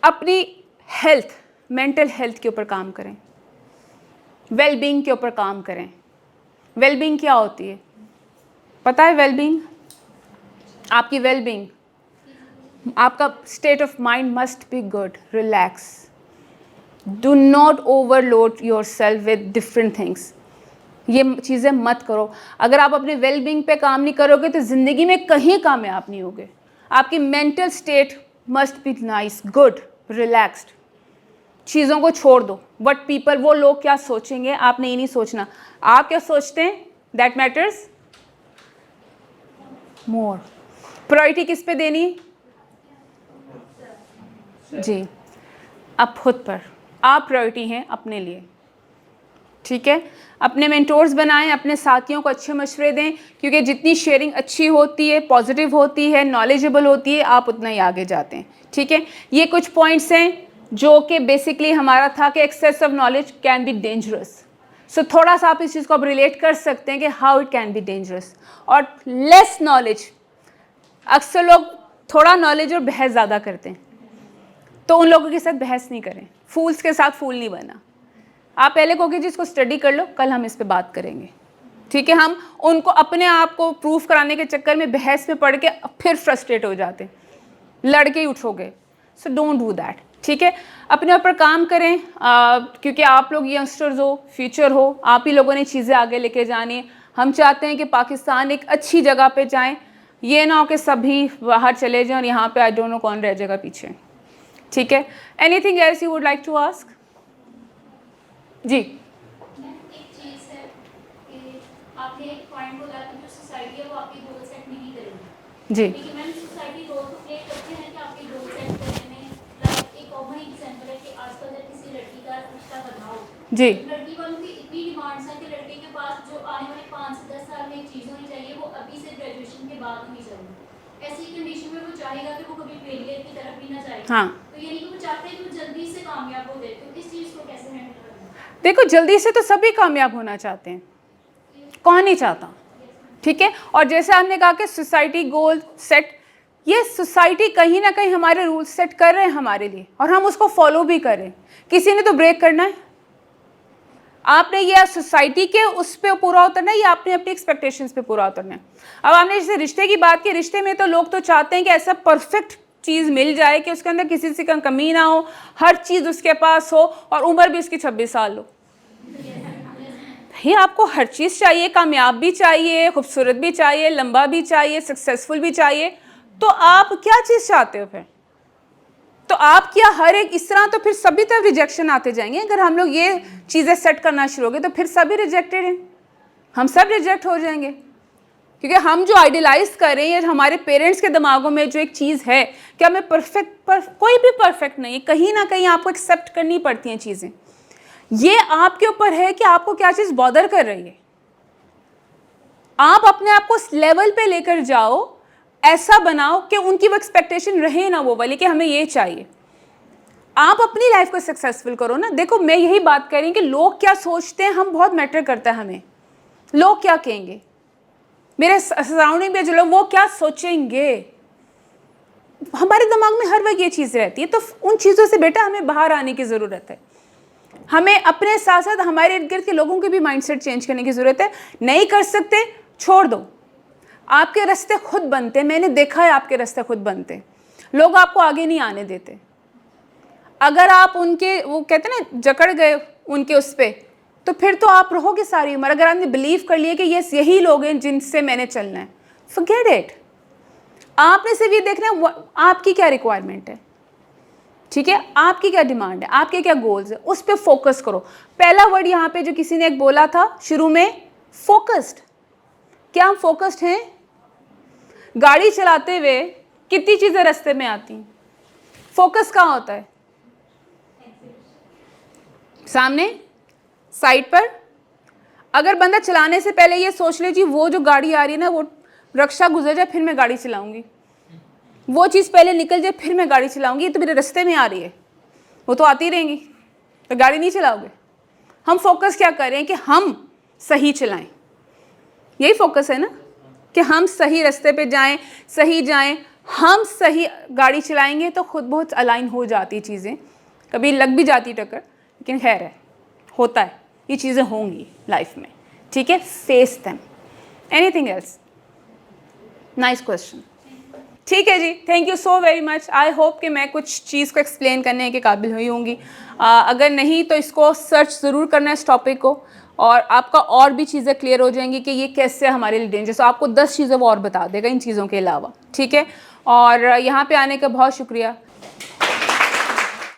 अपनी हेल्थ, मेंटल हेल्थ के ऊपर काम करें, वेलबींग के ऊपर काम करें। वेलबींग क्या होती है पता है? वेलबींग, आपकी वेलबींग, आपका state of mind must be good, relax, do not overload yourself with different things. ये चीज़ें मत करो। अगर आप अपने वेलबींग पे काम नहीं करोगे तो ज़िंदगी में कहीं कामयाब नहीं होगे। आपकी mental state must be nice, good, relaxed. चीज़ों को छोड़ दो, बट पीपल, वो लोग क्या सोचेंगे, आपने ये नहीं सोचना। आप क्या सोचते हैं, दैट मैटर्स मोर। प्रायोरिटी किस पे देनी जी? आप खुद पर, आप प्रायोरिटी हैं अपने लिए, ठीक है? अपने मेंटोर्स बनाएं, अपने साथियों को अच्छे मशवरे दें, क्योंकि जितनी शेयरिंग अच्छी होती है, पॉजिटिव होती है, नॉलेजेबल होती है, आप उतना ही आगे जाते हैं, ठीक है? ये कुछ पॉइंट्स हैं जो कि बेसिकली हमारा था कि excess of knowledge can be dangerous. So थोड़ा सा आप इस चीज़ को अब रिलेट कर सकते हैं कि how it can be dangerous. और लेस नॉलेज, अक्सर लोग थोड़ा नॉलेज और बहस ज़्यादा करते हैं, तो उन लोगों के साथ बहस नहीं करें, फूल्स के साथ फूल नहीं बना। आप पहले कहोगे जी इसको स्टडी कर लो, कल हम इस पे बात करेंगे, ठीक है? हम उनको अपने आप को प्रूफ कराने के चक्कर में बहस में पढ़ के फिर फ्रस्ट्रेट हो जाते हैं, लड़के ही उठोगे। सो डोंट डू दैट, ठीक है? अपने ऊपर काम करें, क्योंकि आप लोग यंगस्टर्स हो, फ्यूचर हो, आप ही लोगों ने चीज़ें आगे लेके जानी है। हम चाहते हैं कि पाकिस्तान एक अच्छी जगह पे जाएं, ये ना हो कि सभी बाहर चले जाएं और यहाँ पे आई डोंट नो कौन रह जाएगा पीछे। ठीक है, anything else you would like to ask? जी एक चीज़ है कि आपने एक पॉइंट बोला कि जो सोसाइटी है वो आपके गोल सेट नहीं करेगी। जी लेकिन मैम सोसाइटी रोल तो प्ले करती है कि आपके गोल सेट करने में। लाइक एक कॉमन एग्जांपल है कि आजकल अगर किसी लड़की का रिश्ता करना हो, जी लड़की वालों की इतनी डिमांड्स हैं कि लड़के के पास जो आने वाले 5 से 10 साल में एक चीज़ होनी चाहिए वो अभी से ग्रेजुएशन के बाद होनी चाहिए। ऐसी कंडीशन में वो चाहेगा कि वो कभी फेलियर की तरफ भी ना जाए। हाँ, तो यानी कि वो चाहते हैं कि वो जल्दी से कामयाब हो जाए। तो इस चीज़ को कैसे हैंडल करना है? देखो जल्दी से तो सभी कामयाब होना चाहते हैं, कौन नहीं चाहता? ठीक है, और जैसे आपने कहा कि सोसाइटी गोल सेट, ये सोसाइटी कहीं ना कहीं हमारे रूल सेट कर रहे हैं हमारे लिए और हम उसको फॉलो भी कर रहे हैं। किसी ने तो ब्रेक करना है। आपने ये सोसाइटी के उस पे पूरा उतरना है या आपने अपनी एक्सपेक्टेशंस पे पूरा उतरना है? अब आपने जैसे रिश्ते की बात की, रिश्ते में तो लोग तो चाहते हैं कि ऐसा परफेक्ट चीज़ मिल जाए कि उसके अंदर किसी से कमी ना हो, हर चीज़ उसके पास हो और उम्र भी उसकी 26 साल हो। भाई आपको हर चीज़ चाहिए, कामयाब भी चाहिए, खूबसूरत भी चाहिए, लंबा भी चाहिए, सक्सेसफुल भी चाहिए, तो आप क्या चीज़ चाहते हो फिर? तो आप क्या हर एक इस तरह, तो फिर सभी तरफ रिजेक्शन आते जाएंगे। अगर हम लोग ये चीज़ें सेट करना शुरू हो गए तो फिर सभी रिजेक्टेड हैं, हम सब रिजेक्ट हो जाएंगे। क्योंकि हम जो आइडियलाइज कर रहे हैं, हमारे पेरेंट्स के दिमागों में जो एक चीज़ है कि हमें कोई भी परफेक्ट नहीं है, कहीं ना कहीं आपको एक्सेप्ट करनी पड़ती हैं चीज़ें। ये आपके ऊपर है कि आपको क्या चीज़ बॉदर कर रही है। आप अपने आप को उस लेवल पे लेकर जाओ, ऐसा बनाओ कि उनकी वो एक्सपेक्टेशन रहे ना वो वाली कि हमें ये चाहिए। आप अपनी लाइफ को सक्सेसफुल करो ना। देखो मैं यही बात कर रही हूँ कि लोग क्या सोचते हैं, हम बहुत मैटर करता है हमें। लोग क्या कहेंगे, मेरे सराउंडिंग में जो लोग, वो क्या सोचेंगे, हमारे दिमाग में हर वक्त ये चीज़ रहती है। तो उन चीज़ों से बेटा हमें बाहर आने की ज़रूरत है। हमें अपने साथ साथ हमारे इर्द गिर्द के लोगों के भी माइंडसेट चेंज करने की ज़रूरत है। नहीं कर सकते, छोड़ दो, आपके रास्ते खुद बनते। मैंने देखा है आपके रास्ते खुद बनते, लोग आपको आगे नहीं आने देते। अगर आप उनके, वो कहते हैं ना, जकड़ गए उनके उस पर, तो फिर तो आप रहोगे सारी उम्र। अगर आपने बिलीव कर लिया कि यस यही लोग हैं जिनसे मैंने चलना है, फॉरगेट इट। आपने सिर्फ ये देखना है आपकी क्या रिक्वायरमेंट है, ठीक है, आपकी क्या डिमांड है, आपके क्या गोल्स है, उस पर फोकस करो। पहला वर्ड यहाँ पे जो किसी ने एक बोला था शुरू में, फोकस्ड। क्या हम फोकस्ड हैं? गाड़ी चलाते हुए कितनी चीज़ें रास्ते में आती हैं, फोकस कहाँ होता है? सामने, साइड पर। अगर बंदा चलाने से पहले ये सोच ले जी वो जो गाड़ी आ रही है ना, वो रक्षा गुजर जाए फिर मैं गाड़ी चलाऊंगी, वो चीज़ पहले निकल जाए फिर मैं गाड़ी चलाऊंगी, तो मेरे रास्ते में आ रही है, वो तो आती रहेंगी, तो गाड़ी नहीं चलाओगे। हम फोकस क्या कर रहे हैं कि हम सही चलाएं, यही फोकस है ना, कि हम सही रास्ते पे जाएं, सही जाएं। हम सही गाड़ी चलाएंगे तो खुद बहुत अलाइन हो जाती चीज़ें। कभी लग भी जाती टक्कर, लेकिन खैर है, होता है, ये चीज़ें होंगी लाइफ में, ठीक है। Face them. Anything else? Nice question. ठीक है जी, thank you so very much. I hope कि मैं कुछ चीज़ को एक्सप्लेन करने के काबिल हुई होंगी। अगर नहीं तो इसको सर्च ज़रूर करना है इस टॉपिक को, और आपका और भी चीज़ें क्लियर हो जाएंगी कि ये कैसे हमारे लिए डेंजरस। आपको 10 चीज़ें वो और बता देगा इन चीज़ों के अलावा, ठीक है। और यहाँ पे आने का बहुत शुक्रिया।